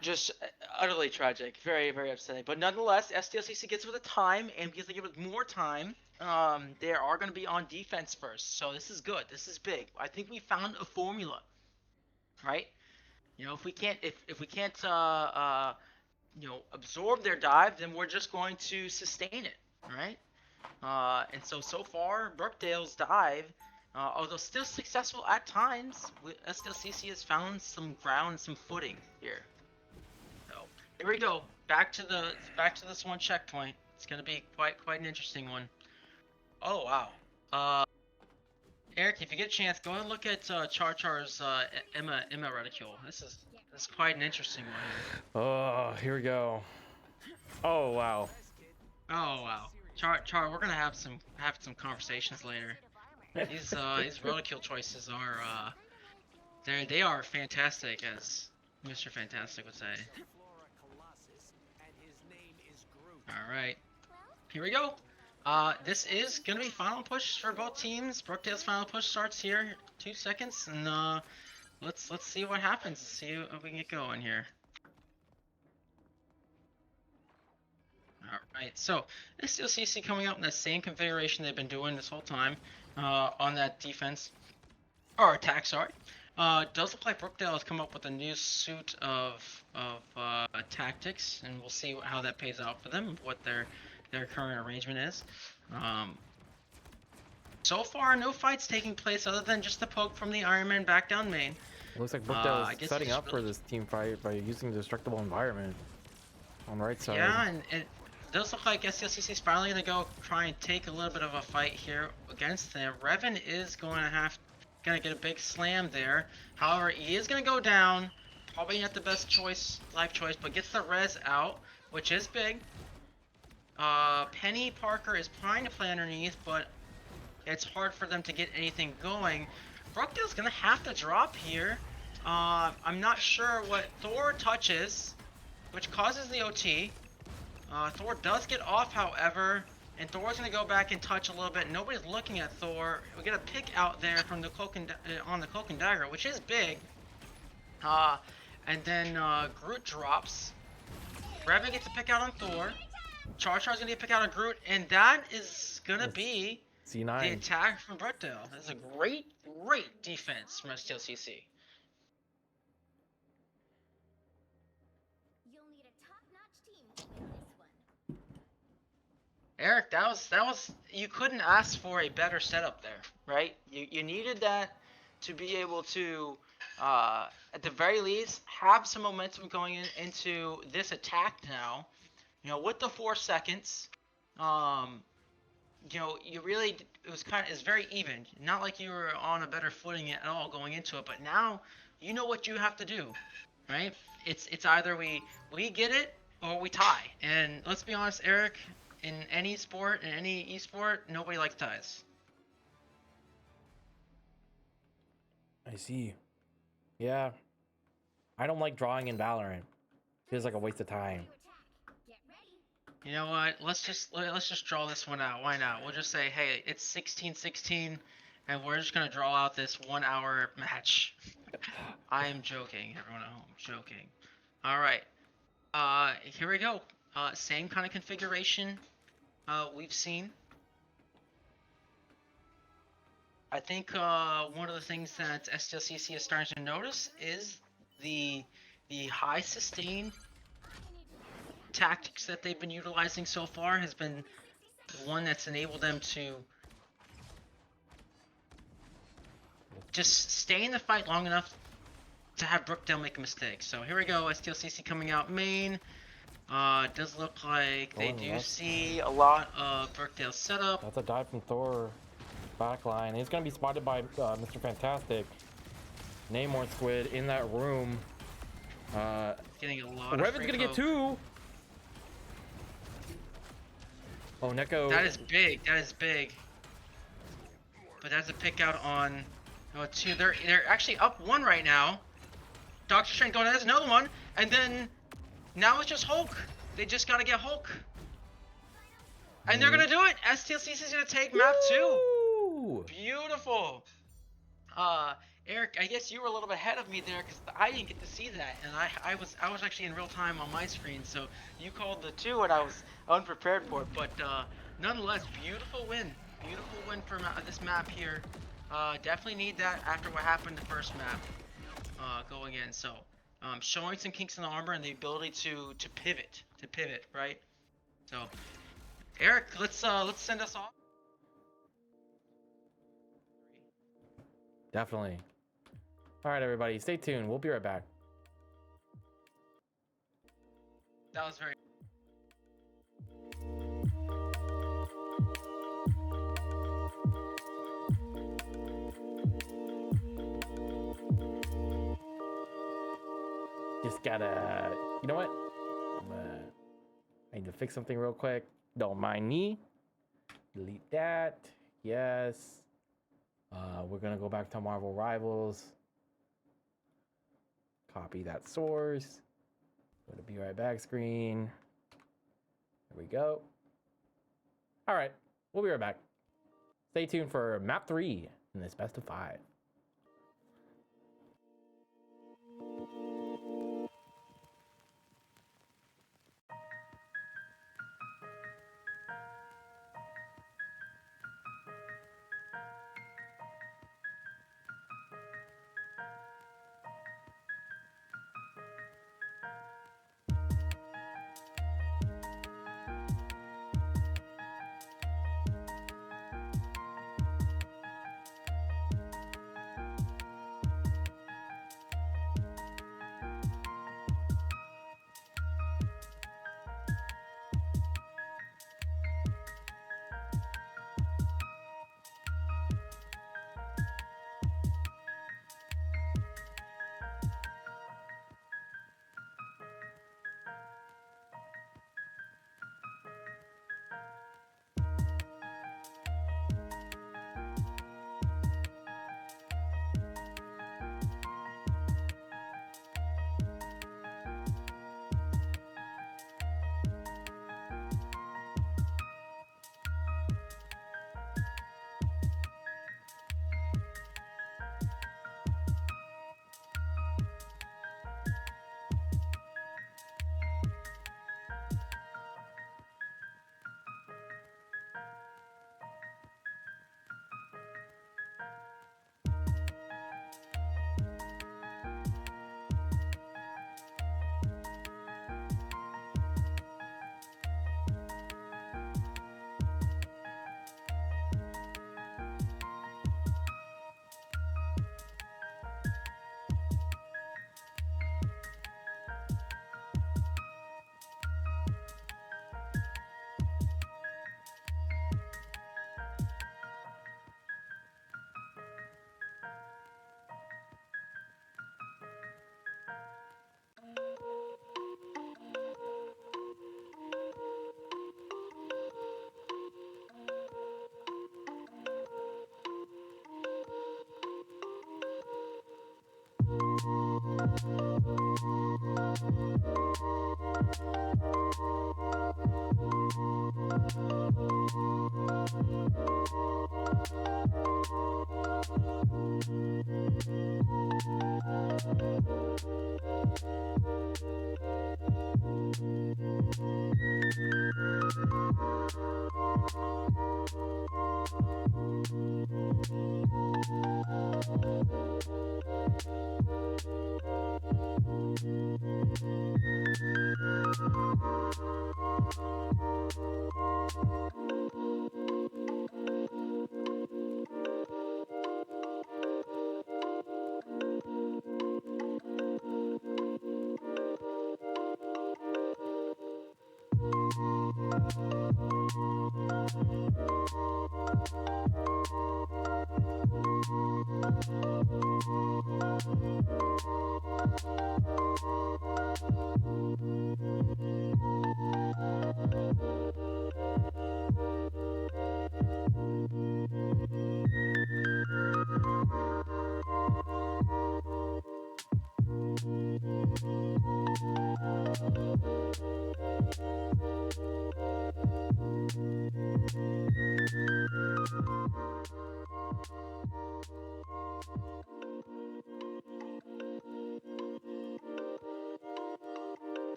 Just utterly tragic, very upsetting. But nonetheless, STLCC gets with the time, and because they give it more time, they are going to be on defense first. So this is good. This is big. I think we found a formula, right? You know, if we can't you know, absorb their dive, then we're just going to sustain it, right? And so far, Brookdale's dive, although still successful at times, STLCC has found some ground, some footing here. So here we go, back to this one checkpoint. It's gonna be quite an interesting one. Oh wow. Eric, if you get a chance, go and look at Char's Emma reticule. This is quite an interesting one here. Oh, here we go. Oh wow. Oh wow. Char, we're gonna have some conversations later. These reticule choices are they are fantastic, as Mr. Fantastic would say. All right, here we go. This is gonna be final push for both teams. Brookdale's final push starts here, 2 seconds, and let's see what happens. See if we can get going here. Alright, so STLCC coming out in the same configuration they've been doing this whole time on that defense, or attack, sorry. Does look like Brookdale has come up with a new suit of tactics, and we'll see how that pays out for them, what their current arrangement is. So far, no fights taking place other than just the poke from the Iron Man back down main. It looks like Brookdale is setting up for this team fight by using the destructible environment on the right side. Yeah, and it does look like STLCC is finally going to go try and take a little bit of a fight here against them. Revan is going to get a big slam there. However, he is going to go down. Probably not the best life choice, but gets the res out, which is big. Penny Parker is trying to play underneath, but it's hard for them to get anything going. Brookdale's going to have to drop here. I'm not sure what Thor touches, which causes the OT. Thor does get off, however, and Thor's going to go back and touch a little bit. Nobody's looking at Thor. We get a pick out there from the cloak on the cloak and dagger, which is big. And then Groot drops. Revan gets a pick out on Thor. Char's going to get a pick out on Groot, and that is going to be C9. the attack from Brookdale. That's a great defense from STLCC. Eric, that was you couldn't ask for a better setup there, right? You needed that to be able to, at the very least, have some momentum going into this attack now. You know, with the 4 seconds, you know, it's very even. Not like you were on a better footing at all going into it, but now you know what you have to do, right? It's either we get it or we tie. And let's be honest, Eric. In any sport, in any esport, nobody likes ties. I see. Yeah. I don't like drawing in Valorant. Feels like a waste of time. You know what? Let's just draw this one out. Why not? We'll just say, hey, it's 16-16, and we're just gonna draw out this 1 hour match. I am joking, everyone at home. Joking. All right. Here we go. Same kind of configuration we've seen. I think one of the things that STLCC is starting to notice is the high sustain tactics that they've been utilizing so far has been one that's enabled them to just stay in the fight long enough to have Brookdale make a mistake. So here we go, STLCC coming out main. Does look like they do see a lot of Brookdale setup. That's a dive from Thor backline. He's going to be spotted by Mr. Fantastic. Namor Squid in that room. Getting a lot of Revan's going to get 2. Oh, Neko. That is big. That is big. But that's a pick out on 2. They're actually up 1 right now. Doctor Strange going, there's another one. And then now it's just Hulk. They just got to get Hulk. And they're going to do it. STLCC is going to take map 2. Beautiful. Eric, I guess you were a little bit ahead of me there because I didn't get to see that, and I was actually in real time on my screen. So you called the 2, and I was unprepared for it. But nonetheless, beautiful win for this map here. Definitely need that after what happened the first map going in. So showing some kinks in the armor and the ability to pivot, right? So Eric, let's send us off. Definitely. All right, everybody, stay tuned. We'll be right back. That was very. Just gotta, you know what? I need to fix something real quick. Don't mind me. Delete that. Yes. We're gonna go back to Marvel Rivals. Copy that source. Go to Be Right Back screen. There we go. All right, we'll be right back. Stay tuned for map 3 in this best of 5.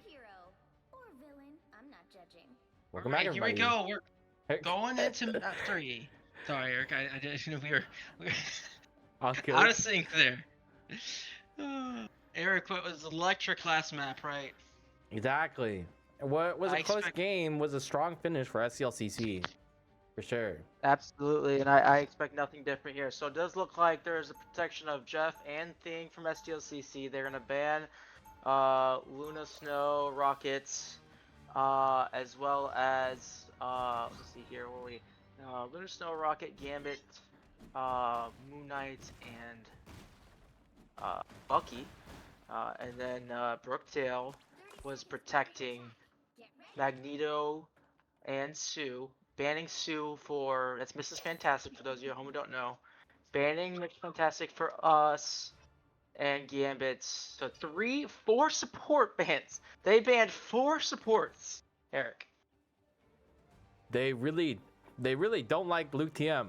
Hero or villain, I'm not judging. Welcome back, Alright, here we everybody. go. We're Hey, going into map 3. Sorry, Eric. I didn't know we were all good. out of sync there. Eric, what was the lecture class map, right? Exactly. What was a I close expect- game was a strong finish for STLCC. For sure. Absolutely, and I expect nothing different here. So it does look like there's a protection of Jeff and Thing from STLCC. They're gonna ban Luna Snow, Rockets, as well as let's see here, what we Luna Snow, Rocket, Gambit, Moon Knight, and Bucky, and then Brookdale was protecting Magneto and Sue, banning Sue for that's Mrs. Fantastic for those of you at home who don't know, banning Mrs. Fantastic for us and Gambit. So 4 support bans. They banned 4 supports. Eric. They really don't like Blue TM.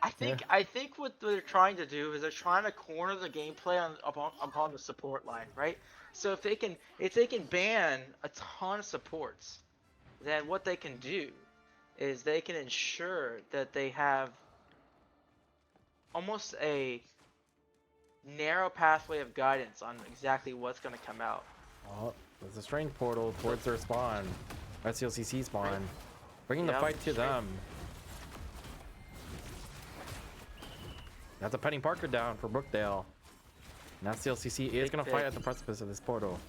I think what they're trying to do is they're trying to corner the gameplay upon the support line, right? So if they can ban a ton of supports, then what they can do is they can ensure that they have almost a narrow pathway of guidance on exactly what's going to come out. Oh, there's a strange portal towards their spawn. STLCC spawn. Bringing the fight to them. That's a Penny Parker down for Brookdale. Now STLCC is going to fight at the precipice of this portal.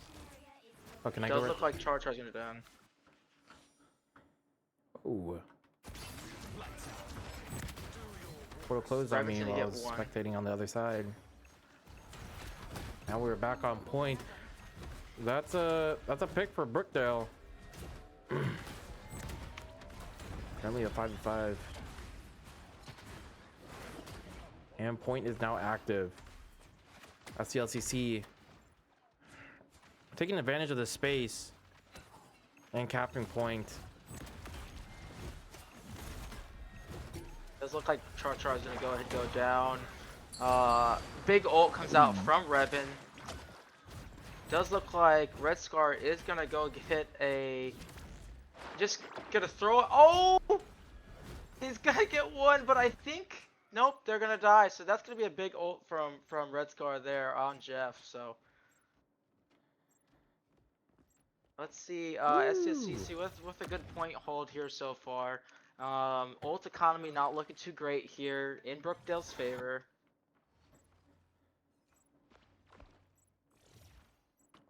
Oh, can I go? Does look like Char's going to down. Ooh. Portal closed on me while I was spectating on the other side. Now we're back on point. That's a pick for Brookdale. Currently a 5-5. And point is now active. STLCC taking advantage of the space and capturing point. Does look like Char is going to go ahead and go down. Big ult comes out from Revan. Does look like Red Scar is going to go hit a... Just going to throw it. Oh! He's going to get one, but I think... Nope, they're going to die. So that's going to be a big ult from Red Scar there on Jeff. So let's see. STLCC with a good point hold here so far. Ult economy not looking too great here in Brookdale's favor.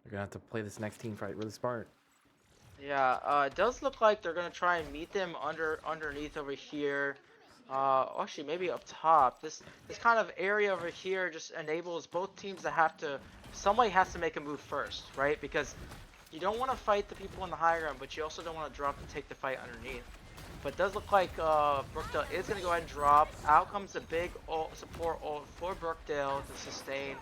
They're gonna have to play this next team fight really smart. Yeah, it does look like they're gonna try and meet them underneath over here. Actually maybe up top. This kind of area over here just enables both teams to have to. Somebody has to make a move first, right? Because you don't want to fight the people in the high ground, but you also don't want to drop to take the fight underneath. But it does look like Brookdale is going to go ahead and drop. Out comes a big ult, support ult for Brookdale to sustain.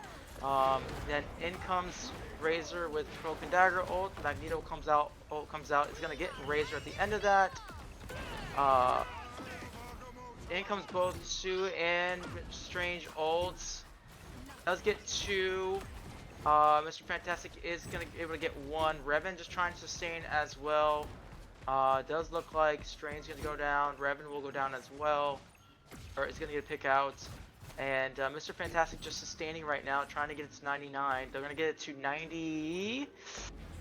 Then in comes Razor with Broken Dagger ult. Magneto comes out, ult comes out. It's going to get Razor at the end of that. In comes both Sue and Strange ults. Does get 2. Mr. Fantastic is going to be able to get 1. Revan just trying to sustain as well. Does look like Strain's going to go down. Revan will go down as well. Or is going to get a pick out. And Mr. Fantastic just sustaining right now, trying to get it to 99. They're going to get it to 90,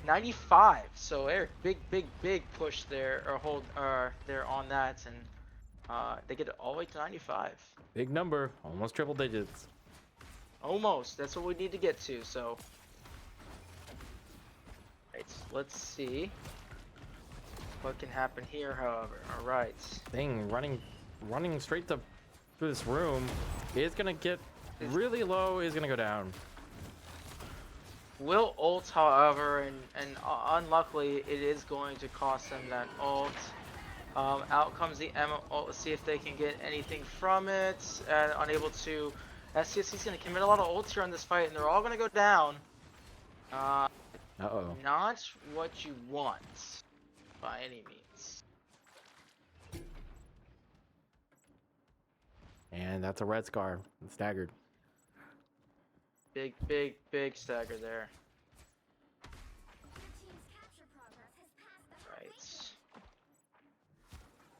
95. So Eric, big push there, or hold there on that, and they get it all the way to 95. Big number, almost triple digits. Almost. That's what we need to get to. So, right, let's see what can happen here. However, all right. Thing running straight to through this room is gonna get really low. Is gonna go down. Will ult, however, and unluckily, it is going to cost them that ult. Out comes the Emma ult. Let's see if they can get anything from it. And unable to. STLCC is going to commit a lot of ults here on this fight, and they're all going to go down. Uh-oh. Not what you want, by any means. And that's a red scar. Staggered. Big stagger there.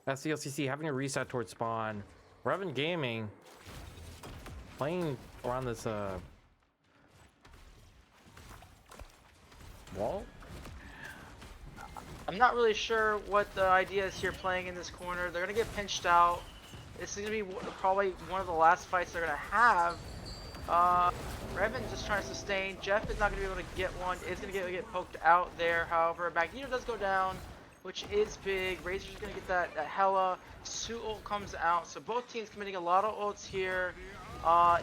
Right. STLCC having a reset towards spawn. Revan Gaming playing around this wall. I'm not really sure what the idea is here playing in this corner. They're going to get pinched out. This is going to be probably one of the last fights they're going to have. Revan's just trying to sustain. Jeff is not going to be able to get one. Is going to get poked out there. However, Magneto does go down, which is big. Razor's going to get that Hella. Sue ult comes out. So both teams committing a lot of ults here.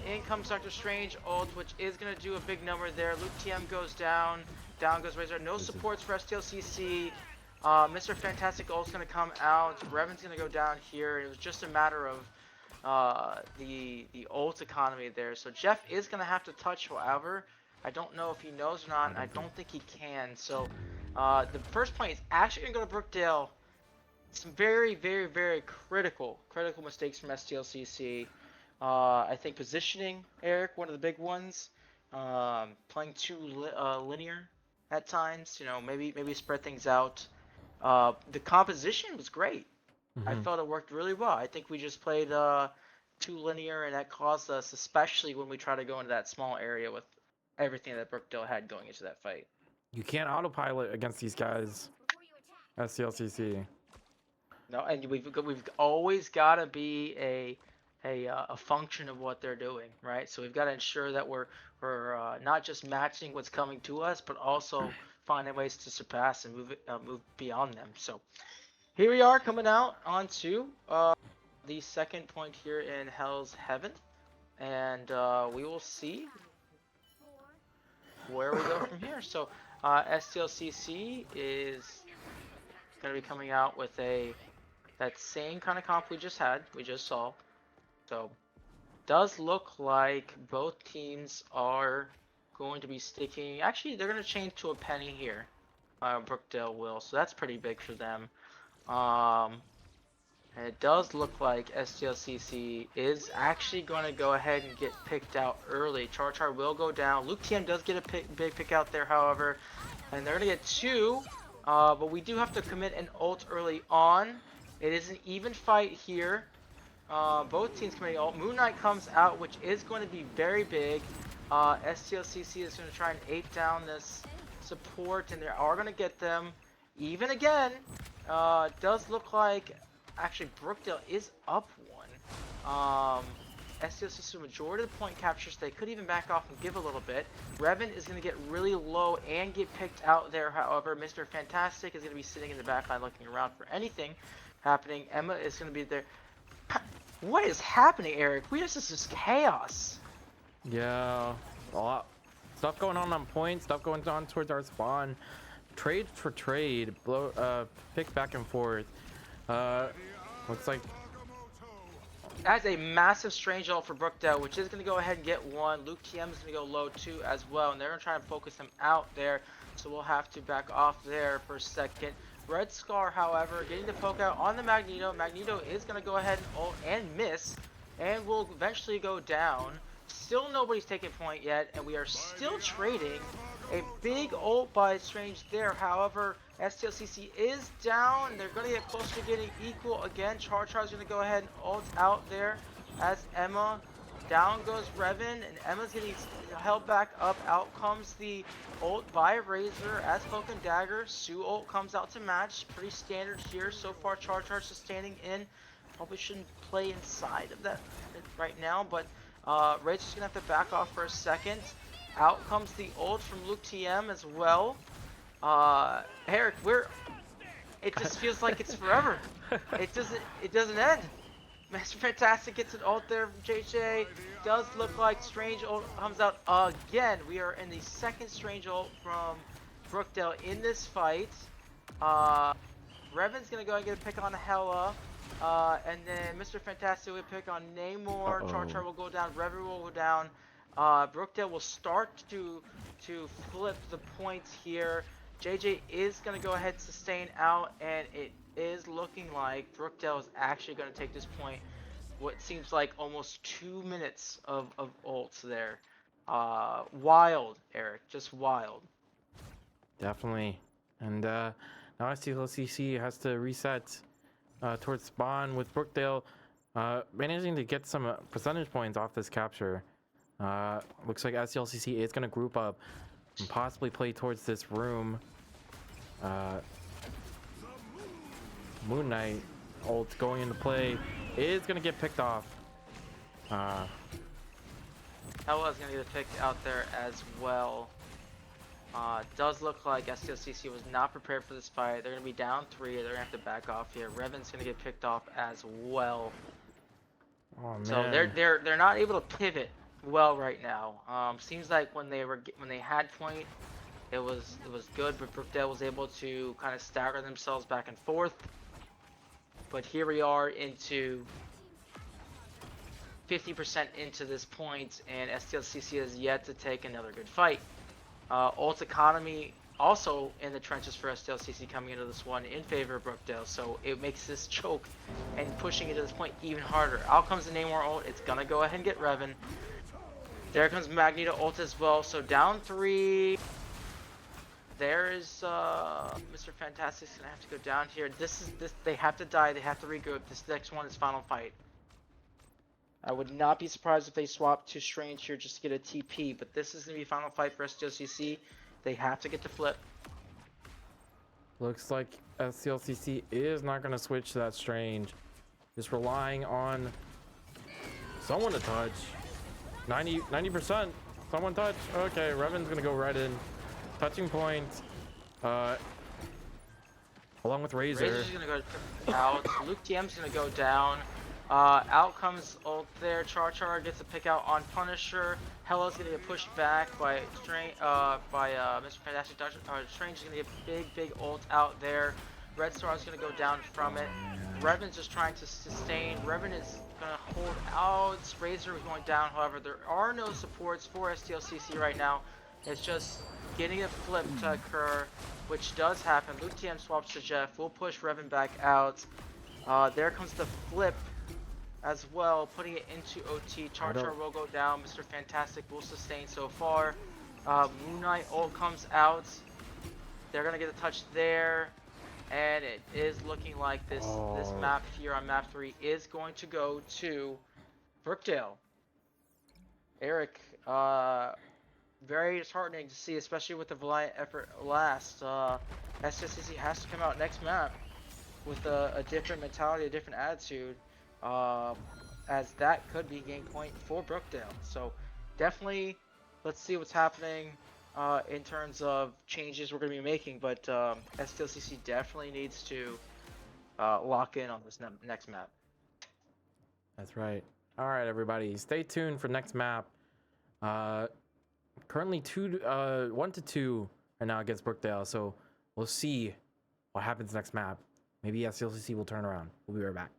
In comes Doctor Strange ult, which is going to do a big number there. Luke TM goes down. Down goes Razor. No supports for STLCC. Mr. Fantastic ult's going to come out. Revan's going to go down here. It was just a matter of the ult economy there. So Jeff is going to have to touch, however. I don't know if he knows or not, and I don't think he can. So the first point is actually going to go to Brookdale. Some very critical mistakes from STLCC. I think positioning, Eric, one of the big ones. Playing too linear at times. You know, maybe spread things out. The composition was great. I felt it worked really well. I think we just played too linear, and that caused us, especially when we try to go into that small area with everything that Brookdale had going into that fight. You can't autopilot against these guys. STLCC. No, and we've always got to be a function of what they're doing, right? So we've got to ensure that we're not just matching what's coming to us, but also finding ways to surpass and move beyond them. So here we are coming out onto the second point here in Hell's Heaven, and we will see where we go from here. So STLCC is going to be coming out with that same kind of comp we just saw. So does look like both teams are going to be sticking. Actually, they're going to change to a penny here. Brookdale will, so that's pretty big for them. And it does look like STLCC is actually going to go ahead and get picked out early. Char will go down. Luke TM does get a big pick out there, however, and they're going to get two. But we do have to commit an ult early on. It is an even fight here. Both teams committing ult. Moon Knight comes out, which is going to be very big. STLCC is going to try and ape down this support, and they are going to get them. Even again, does look like actually Brookdale is up one. STLCC majority of the point captures. They could even back off and give a little bit. Revan is going to get really low and get picked out there. However, Mr. Fantastic is going to be sitting in the back line looking around for anything happening. Emma is going to be there. What is happening, Eric? This is just chaos. Yeah, a lot stuff going on point, stuff going on towards our spawn. Trade for trade, pick back and forth. Looks like that's a massive strange ult for Brookdale, which is going to go ahead and get one. Luke TM is going to go low too as well, and they're going to try and focus him out there, so we'll have to back off there for a second. Red Scar, however, getting the poke out on the Magneto. Magneto is going to go ahead and ult and miss, and will eventually go down. Still nobody's taking point yet, and we are still trading. A big ult by Strange there. However, STLCC is down. They're going to get closer to getting equal again. Char's going to go ahead and ult out there as Emma Down goes Revan, and Emma's getting held back up. Out comes the ult by Razor as Cloak and Dagger. Sue ult comes out to match. Pretty standard here so far. Charge is standing in. Probably shouldn't play inside of that right now, but Razor's gonna have to back off for a second. Out comes the ult from Luke TM as well. Eric, it just feels like it's forever. It doesn't end. Master Fantastic gets an ult there from JJ. Does look like Strange ult comes out again. We are in the second Strange ult from Brookdale in this fight. Revan's gonna go and get a pick on Hella. And then Mr. Fantastic will pick on Namor. Char will go down. Revan will go down. Brookdale will start to flip the points here. JJ is going to go ahead and sustain out, and it is looking like Brookdale is actually going to take this point. What seems like almost 2 minutes of ults there. Wild, Eric, just wild. Definitely. And now STLCC has to reset towards spawn with Brookdale managing to get some percentage points off this capture. Looks like STLCC is going to group up and possibly play towards this room. Moon Knight ult going into play is going to get picked off. Hella's going to get picked out there as well. Does look like STLCC was not prepared for this fight. They're going to be down 3. They're going to have to back off here. Revan's going to get picked off as well. Oh, man. So they're not able to pivot well right now. Seems like when they had point, it was good, but Brookdale was able to kind of stagger themselves back and forth. But here we are into 50% into this point, and STLCC has yet to take another good fight. Ult economy also in the trenches for STLCC coming into this one in favor of Brookdale, so it makes this choke and pushing it to this point even harder. Out comes the Namor ult. It's gonna go ahead and get Revan. There comes Magneto ult as well. So down 3. There is Mr. Fantastic's gonna have to go down here. This they have to die. They have to regroup. This next one is final fight. I would not be surprised if they swap to Strange here just to get a TP, but this is gonna be final fight for STLCC. They have to get the flip. Looks like STLCC is not going to switch to that Strange. Just relying on someone to touch. 90%. Someone touch. Okay, Revan's going to go right in. Touching point. Along with Razor. Razor's going to go out. Luke TM's going to go down. Out comes ult there. Char gets a pick out on Punisher. Hella's gonna get pushed back by Mr. Fantastic. Strange is gonna get big ult out there. Red Star's gonna go down from it. Revan's just trying to sustain. Revan is gonna hold out. Razor is going down. However, there are no supports for STLCC right now. It's just getting a flip to occur, which does happen. Luke TM swaps to Jeff. We'll push Revan back out. There comes the flip as well, putting it into OT. Char will go down. Mr. Fantastic will sustain so far. Moon Knight ult comes out. They're gonna get a touch there, and it is looking like this map here on map 3 is going to go to Brookdale. Eric, very disheartening to see, especially with the Valiant effort last. STLCC has to come out next map with a different mentality, a different attitude. As that could be game point for Brookdale. So definitely let's see what's happening in terms of changes we're going to be making, but STLCC definitely needs to lock in on this next map. That's right. All right, everybody, stay tuned for next map. Currently 1-2 right now against Brookdale, so we'll see what happens next map. Maybe STLCC will turn around. We'll be right back.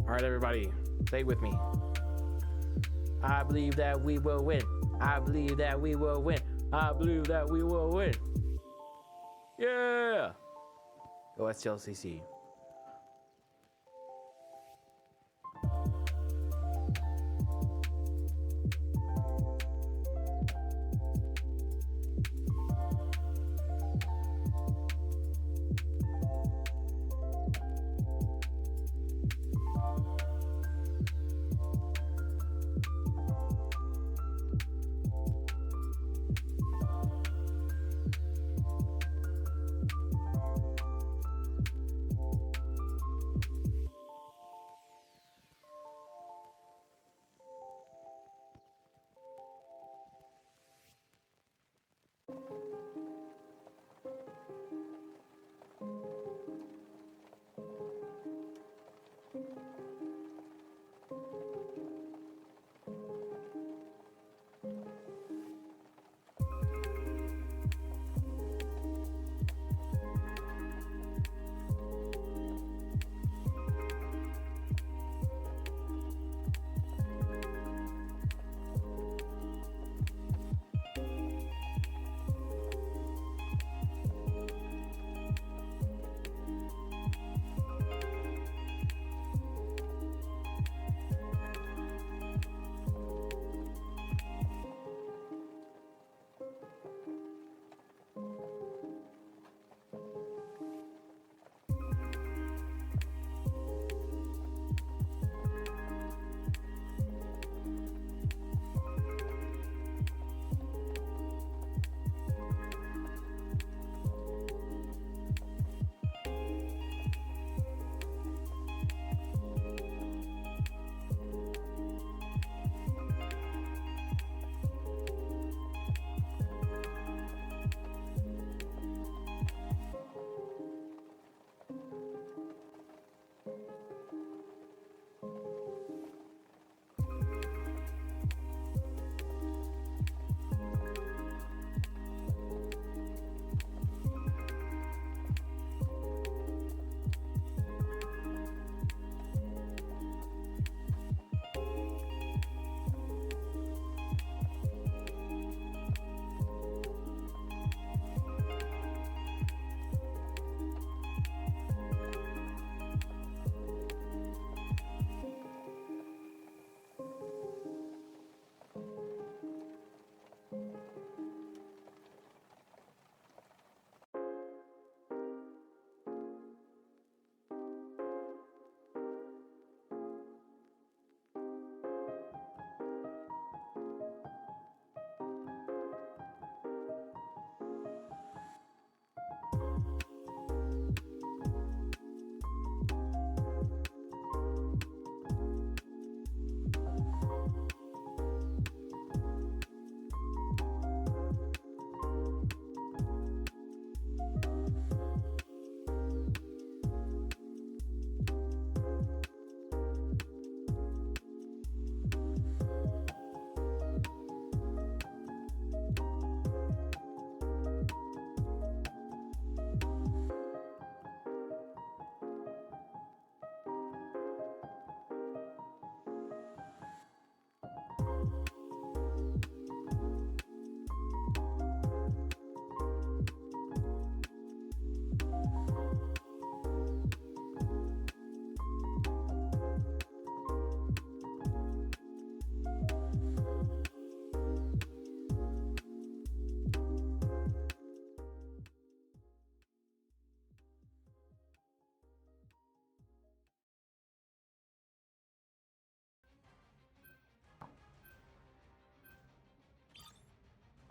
All right, everybody, say it with me. I believe that we will win. I believe that we will win. I believe that we will win. Yeah. Go STLCC.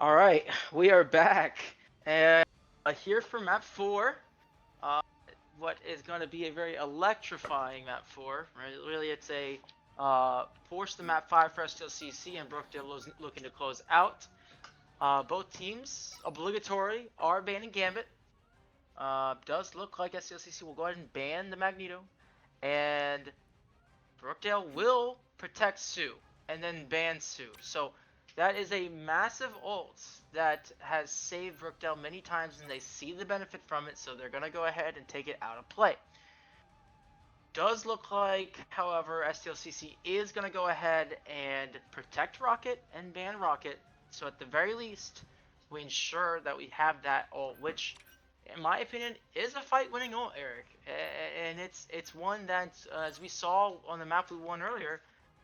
All right, we are back, and here for map 4. Uh, what is going to be a very electrifying map 4. Right? Really, it's a force the map 5 for STLCC, and Brookdale is looking to close out. Both teams obligatory are banning Gambit. Does look like STLCC will go ahead and ban the Magneto, and Brookdale will protect Sue and then ban Sue. So that is a massive ult that has saved Brookdale many times, and they see the benefit from it, so they're going to go ahead and take it out of play. does look like, however, STLCC is going to go ahead and protect Rocket and ban Rocket. So at the very least, we ensure that we have that ult, which, in my opinion, is a fight-winning ult, Eric. And it's one that, as we saw on the map we won earlier,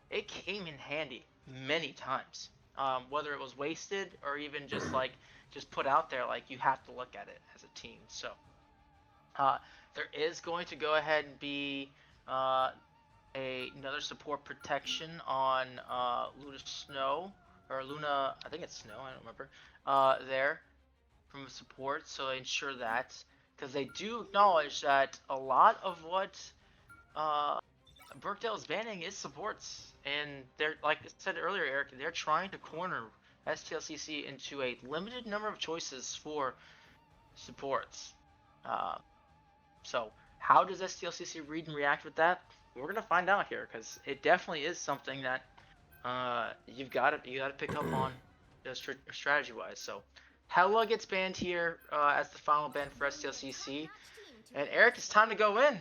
it came in handy many times. Whether it was wasted or even just put out there, like you have to look at it as a team. So there is going to go ahead and be another support protection on Luna Snow, or Luna, I think it's Snow, I don't remember, there from support, so they ensure that, because they do acknowledge that a lot of what Brookdale is banning is supports, and they're, like I said earlier, Eric, they're trying to corner STLCC into a limited number of choices for supports. So how does STLCC read and react with that? We're gonna find out here, because it definitely is something that you gotta pick up on strategy wise. So Hella gets banned here as the final ban for STLCC, and Eric, it's time to go in.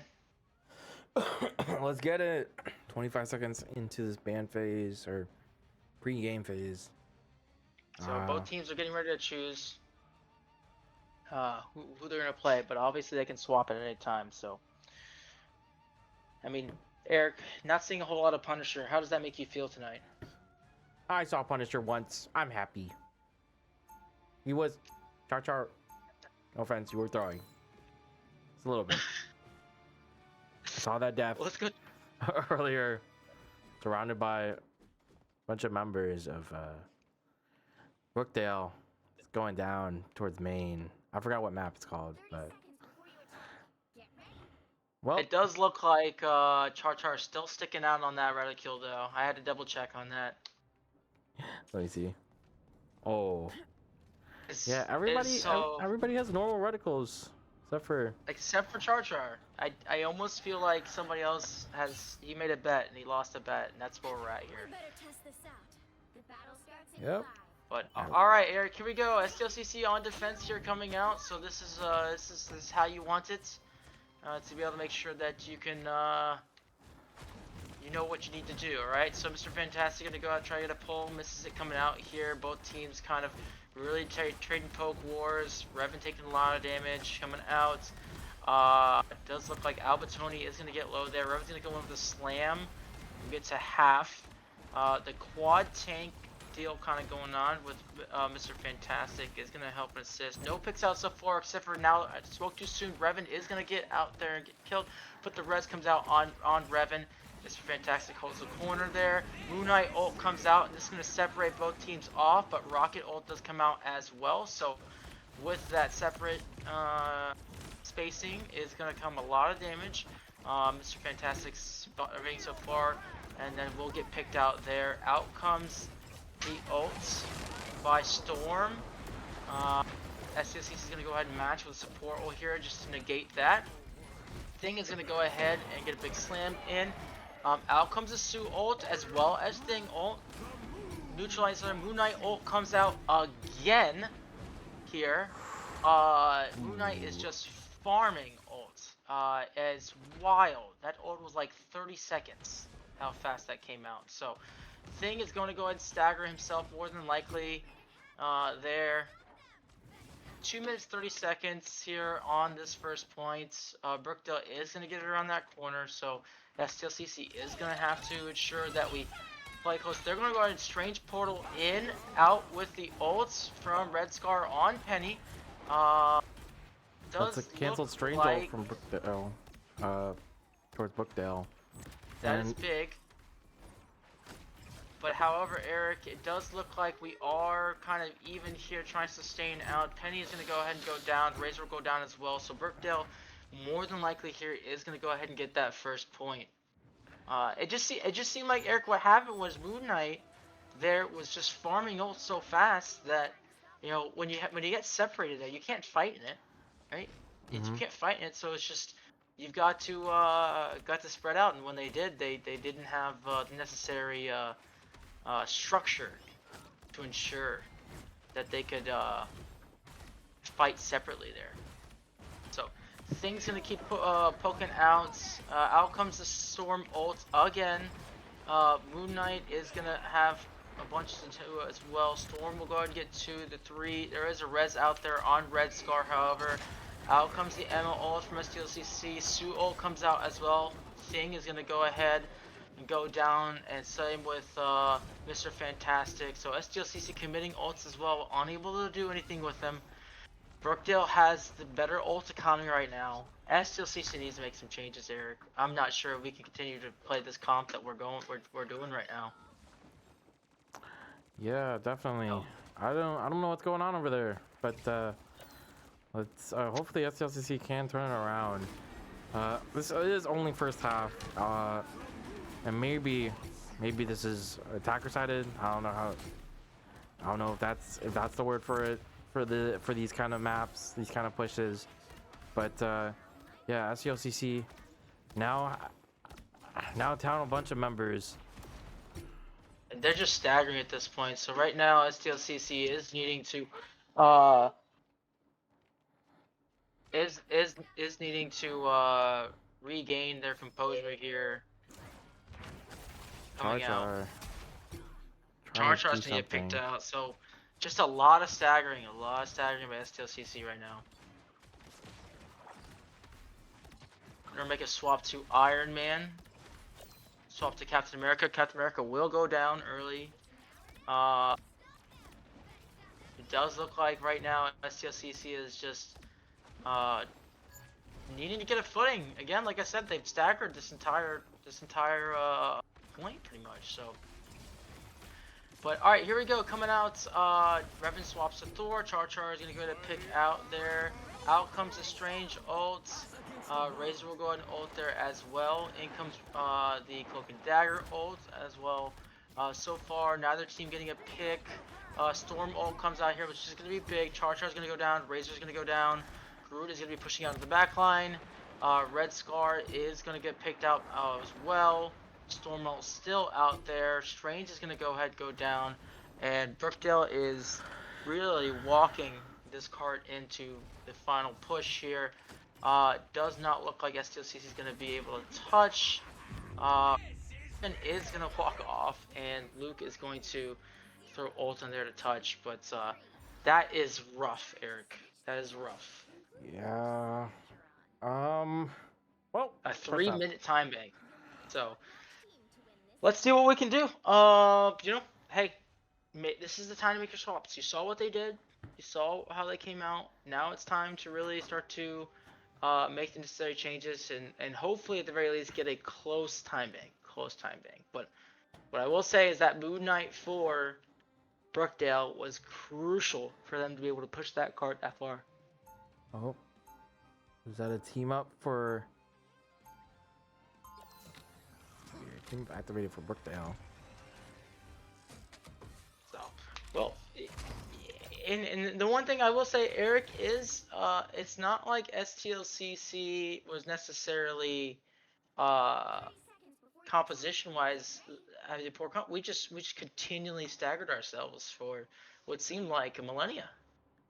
Let's get it. 25 seconds into this ban phase or pre-game phase. So both teams are getting ready to choose who they're gonna play, but obviously they can swap at any time. So, I mean, Eric, not seeing a whole lot of Punisher. How does that make you feel tonight? I saw Punisher once. I'm happy. He was Char. No offense, you were throwing. It's a little bit. Saw that death Let's go. earlier, surrounded by a bunch of members of Brookdale. It's going down towards Maine. I forgot what map it's called, but well, It does look like Char is still sticking out on that reticule, though. I had to double check on that. let me see. Oh, It's, yeah, everybody has normal reticles except for Char. I almost feel like somebody else he made a bet and he lost a bet, and that's where we're at here. Yep. But all right, Eric, here we go. STLCC on defense here coming out. So this is how you want it, to be able to make sure that you can you know what you need to do. All right. So Mr. Fantastic gonna go out and try to get a pull. Misses it coming out here. Both teams kind of really trading poke wars. Revan taking a lot of damage coming out. It does look like Albatoni is gonna get low there. Revan's gonna go in with the slam. We'll get to half. The quad tank deal kind of going on with Mr. Fantastic is going to help and assist. No picks out so far, except for now, I spoke too soon. Revan is going to get out there and get killed, but the res comes out on Revan. Mr. Fantastic holds the corner there. Moon Knight ult comes out, and this is going to separate both teams off, but Rocket ult does come out as well. So with that separate spacing is going to come a lot of damage. Mr. Fantastic's rating so far, and then we'll get picked out there. Out comes the ults by Storm. STLCC is going to go ahead and match with support ult here just to negate that. Thing is going to go ahead and get a big slam in. Out comes the Sue ult as well as Thing ult. Neutralizer Moon Knight ult comes out again here. Moon Knight is just farming ult. As wild. That ult was like 30 seconds how fast that came out. So Thing is going to go ahead and stagger himself more than likely there. 2 minutes 30 seconds here on this first point. Brookdale is going to get it around that corner, so STLCC is going to have to ensure that we play close. They're going to go ahead and Strange Portal in, out with the ults from Red Scar on Penny. That's a canceled Strange ult from Brookdale, towards Brookdale. That is big. But however, Eric, it does look like we are kind of even here trying to sustain out. Penny is going to go ahead and go down. Razor will go down as well. So Brookdale, more than likely here, is going to go ahead and get that first point. It just seemed like, Eric, what happened was Moon Knight there was just farming ult so fast that, you know, when you get separated there, you can't fight in it, right? You can't fight in it, so it's just you've got to spread out. And when they did, they didn't have the necessary structure to ensure that they could fight separately there. So Thing's gonna keep poking out. Out comes the Storm ult again. Moon Knight is gonna have a bunch to do as well. Storm will go ahead and get 2, the 3. There is a res out there on Red Scar, however. Out comes the Emma ult from STLCC. Sue ult comes out as well. Thing is gonna go ahead and go down, and same with Mr. Fantastic. So STLCC committing ults as well, unable to do anything with them. Brookdale has the better ult economy right now. STLCC needs to make some changes, Eric. I'm not sure we can continue to play this comp that we're doing right now. Yeah, definitely. Oh. I don't know what's going on over there, but let's hopefully STLCC can turn it around. This is only first half, and maybe this is attacker sided. I don't know if that's the word for it for these kind of maps, these kind of pushes. But yeah, STLCC now down a bunch of members. They're just staggering at this point. So right now, STLCC is needing to regain their composure here. Coming out. Char-Char's gonna get picked out. So just a lot of staggering by STLCC right now. We're gonna make a swap to Iron Man. Swap to Captain America. Captain America will go down early. It does look like right now STLCC is just needing to get a footing. Again, like I said, they've staggered this entire point pretty much. So, but all right, here we go. Coming out, Revan swaps to Thor. Char is gonna go ahead and pick out there. Out comes a Strange ult. Razor will go ahead and ult there as well. In comes the Cloak and Dagger ult as well. So far, neither team getting a pick. Storm ult comes out here, which is going to be big. Char is going to go down. Razor's going to go down. Groot is going to be pushing out of the back line. Red Scar is going to get picked out as well. Storm ult still out there. Strange is going to go ahead and go down. And Brookdale is really walking this cart into the final push here. Does not look like STLCC is going to be able to touch. And is going to walk off, and Luke is going to throw ult in there to touch. But that is rough, Eric. That is rough. Yeah. Well, a 3-minute time bank. So let's see what we can do. You know, hey, this is the time to make your swaps. You saw what they did. You saw how they came out. Now it's time to really start to make the necessary changes and hopefully at the very least get a close time bank. But what I will say is that Moon Knight for Brookdale was crucial for them to be able to push that cart that far. Oh, is that a team up for? Team activated for Brookdale. So, well, and the one thing I will say, Eric, is it's not like STLCC was necessarily composition-wise having a poor we just continually staggered ourselves for what seemed like a millennia,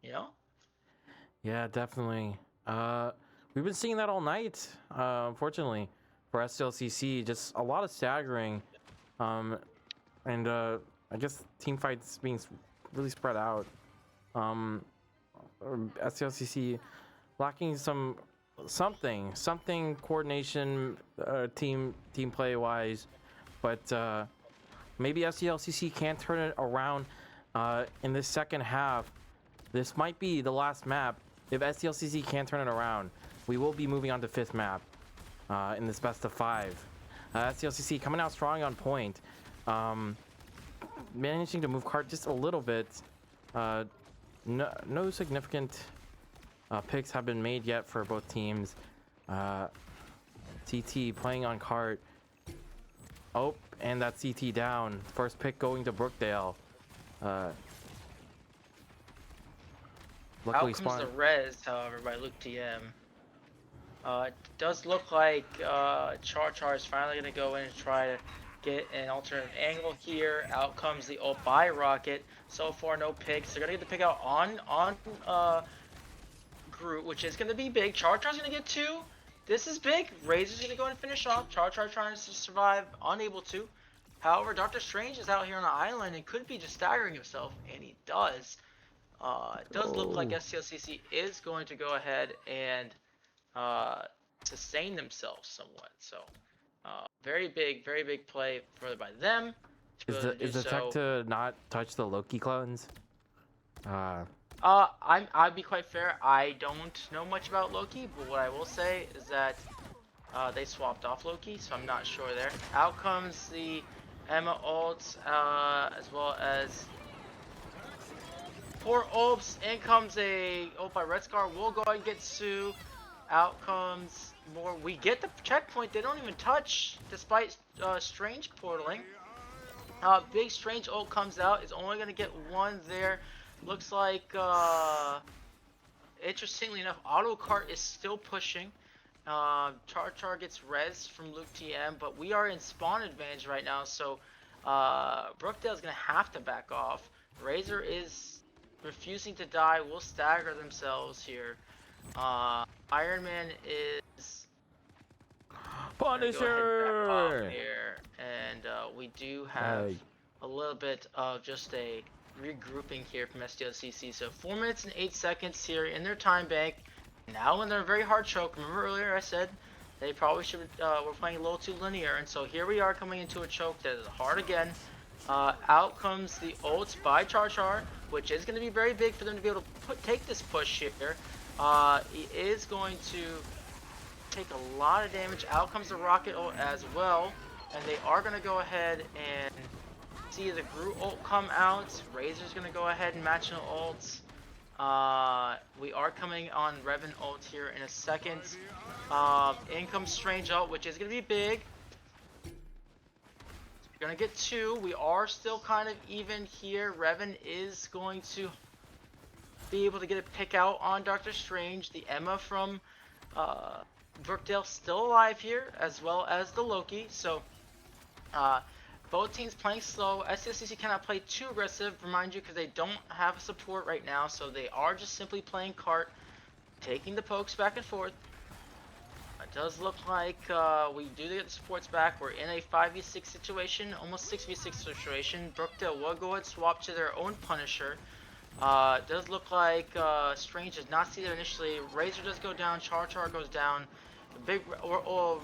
you know? Yeah, definitely. We've been seeing that all night, unfortunately, for STLCC. Just a lot of staggering, and I guess team fights being really spread out. STLCC lacking something coordination, team play wise, but maybe STLCC can turn it around in this second half. This might be the last map. If STLCC can turn it around, we will be moving on to 5th map in this best of 5. STLCC coming out strong on point, managing to move cart just a little bit. No significant picks have been made yet for both teams. CT playing on cart. Oh, and that CT down. First pick going to Brookdale. Luckily Out comes the res, however, by Luke TM. It does look like Char is finally going to go in and try to get an alternative angle here. Out comes the ult by Rocket. So far, no picks. They're going to get the pick out on Groot, which is going to be big. Char's going to get 2. This is big. Razor's going to go and finish off. Char trying to survive, unable to. However, Doctor Strange is out here on an island and could be just staggering himself, and he does. It does look like STLCC is going to go ahead and sustain themselves somewhat. So, very big play further by them. Is the tech to not touch the Loki clones? I'd be quite fair. I don't know much about Loki, but what I will say is that they swapped off Loki, so I'm not sure there. Out comes the Emma ult, as well as 4 ults. In comes a ult by Red Scar. We'll go and get Sue. Out comes more. We get the checkpoint. They don't even touch, despite Strange portaling. Big Strange ult comes out. Is only gonna get 1 there. Looks like, interestingly enough, Autocart is still pushing. Char gets res from Luke TM, but we are in spawn advantage right now, so Brookdale's gonna have to back off. Razor is refusing to die, will stagger themselves here. Iron Man is Punisher here, and we do have a little bit of just a regrouping here from STLCC. So 4 minutes and 8 seconds here in their time bank. Now in their very hard choke. Remember earlier I said they probably should were playing a little too linear, and so here we are coming into a choke that is hard again. Out comes the ults by Char, which is going to be very big for them to be able to take this push here. He is going to take a lot of damage. Out comes the rocket ult as well, and they are going to go ahead and see the Groot ult come out. Razor's going to go ahead and match the ults. We are coming on Revan ult here in a second. In comes Strange ult, which is going to be big. You're going to get 2. We are still kind of even here. Revan is going to be able to get a pick out on Doctor Strange. The Emma from Brookdale still alive here, as well as the Loki. So, both teams playing slow. STLCC cannot play too aggressive, remind you, because they don't have support right now. So they are just simply playing cart, taking the pokes back and forth. It does look like we do get the supports back. We're in a 5v6 situation, almost 6v6 situation. Brookdale will go ahead and swap to their own Punisher. It does look like Strange does not see there initially. Razor does go down, Char goes down. Big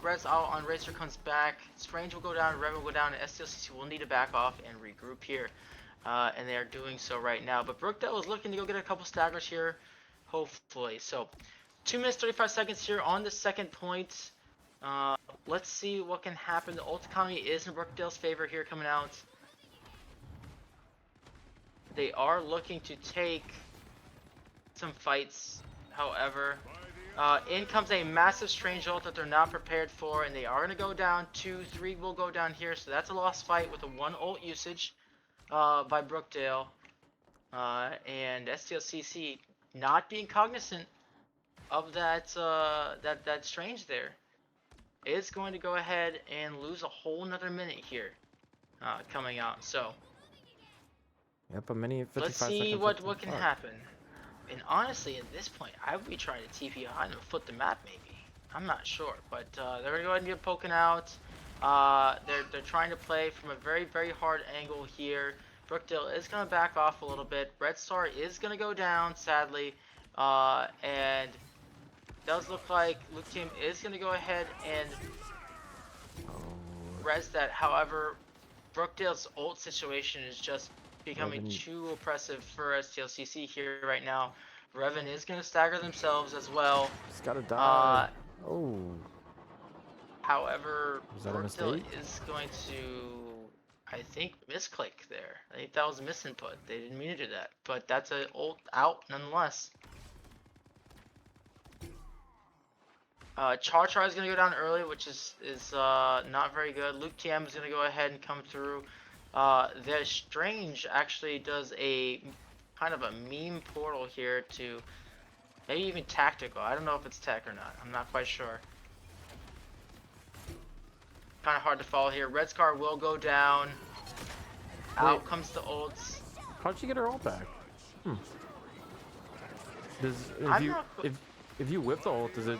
res out on Razor comes back. Strange will go down, Revan will go down, and STLCC will need to back off and regroup here. And they are doing so right now. But Brookdale is looking to go get a couple staggers here, hopefully. So, 2 minutes 35 seconds here on the second point. Let's see what can happen. The ult economy is in Brookdale's favor here coming out. They are looking to take some fights, however. In comes a massive Strange ult that they're not prepared for, and they are going to go down. 2, 3 will go down here, so that's a lost fight with a 1 ult usage by Brookdale. And STLCC not being cognizant of that that Strange there is going to go ahead and lose a whole nother minute here coming out. So yep, a minute 55 let's see seconds what can happen. And honestly, at this point, I would be trying to TP behind and flip the map maybe. I'm not sure, but they're gonna go ahead and get poking out. They're trying to play from a very hard angle here. Brookdale is gonna back off a little bit. Red Star is gonna go down, sadly, and does look like Luke Team is gonna go ahead and res that. However, Brookdale's ult situation is just becoming too oppressive for STLCC here right now. Revan is going to stagger themselves as well. He's gotta die. However, Brookdale is going to, I think, misclick there. I think that was a misinput. They didn't mean to do that, but that's an ult out nonetheless. Char is going to go down early, which is not very good. Luke TM is going to go ahead and come through. The Strange actually does a kind of a meme portal here to maybe even tactical. I don't know if it's tech or not. I'm not quite sure. Kind of hard to follow here. Red Scar will go down. Out comes the ults. How'd she get her ult back? Does I'm not. if you whip the ult, does it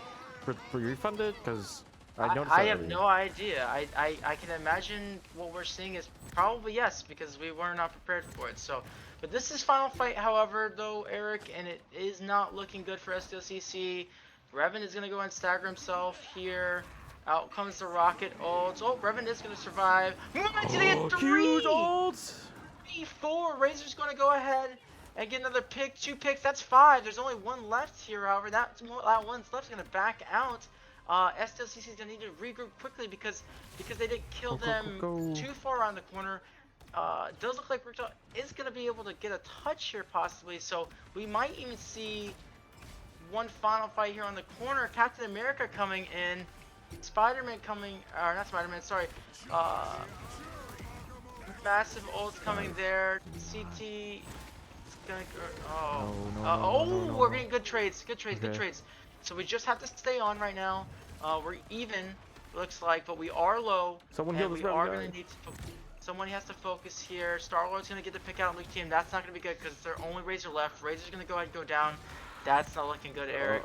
refund it? Because I noticed I that have earlier. no idea. I can imagine what we're seeing is probably yes, because we were not prepared for it. So, but this is final fight, however, though, Eric, and it is not looking good for STLCC. Revan is gonna go and stagger himself here. Out comes the rocket ult. Oh, Revan is gonna survive. Mighty to get Huge 3! ult! 3-4. Razor's gonna go ahead and get another pick. 2 picks. That's 5. There's only 1 left here. However, that one's left is gonna back out. STLCC is gonna need to regroup quickly because they didn't kill them too far around the corner. It does look like Brookdale is gonna be able to get a touch here possibly. So we might even see one final fight here on the corner. Captain America coming in. Spider-Man coming, or not Spider-Man, sorry. Massive ults coming there. CT is gonna go. We're getting good trades, good trades. So we just have to stay on right now. We're even, looks like, but we are low. Someone and heal this we are guy. gonna need to. Someone has to focus here. Star-Lord's gonna get the pick out on Luke team. That's not gonna be good because their only Razor left. Razor's gonna go ahead and go down. That's not looking good, Eric.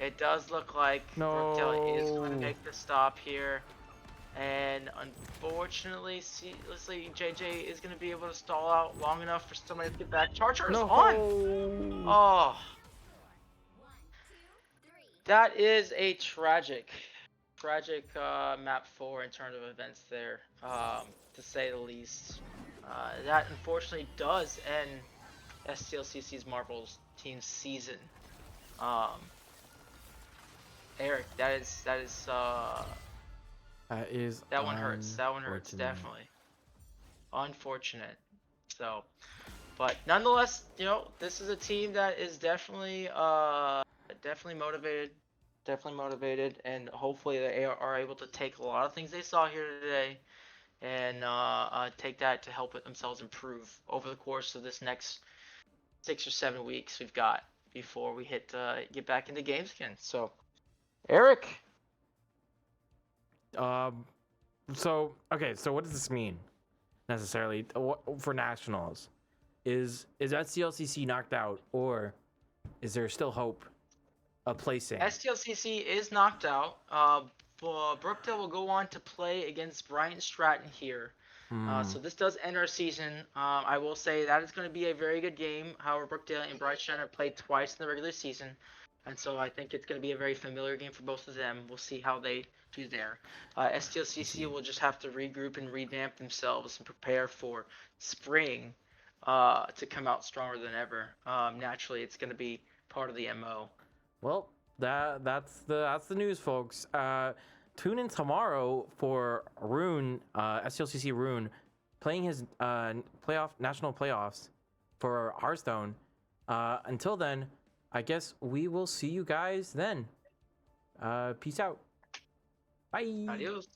It does look like Brookdale is going to make the stop here. And unfortunately, let's see, JJ is going to be able to stall out long enough for somebody to get back. Charger is on! Oh. That is a tragic map 4 in terms of events there, to say the least. That unfortunately does end STLCC's Marvel's team season. Eric, that one hurts. That one hurts definitely. Unfortunate. So, but nonetheless, you know, this is a team that is definitely motivated, and hopefully they are able to take a lot of things they saw here today and take that to help themselves improve over the course of this next 6 or 7 weeks we've got before we get back into games again. So, Eric. So what does this mean necessarily for nationals? Is STLCC knocked out, or is there still hope of placing? STLCC is knocked out. Brookdale will go on to play against Bryant Stratton here. So this does end our season. I will say that is going to be a very good game. However, Brookdale and Bryant Stratton have played twice in the regular season, and so I think it's going to be a very familiar game for both of them. We'll see how they do there. STLCC will just have to regroup and revamp themselves and prepare for spring to come out stronger than ever. Naturally, it's going to be part of the MO. Well, that's the news, folks. Tune in tomorrow for Rune, STLCC Rune, playing his national playoffs for Hearthstone. Until then, I guess we will see you guys then. Peace out. Bye. Adios.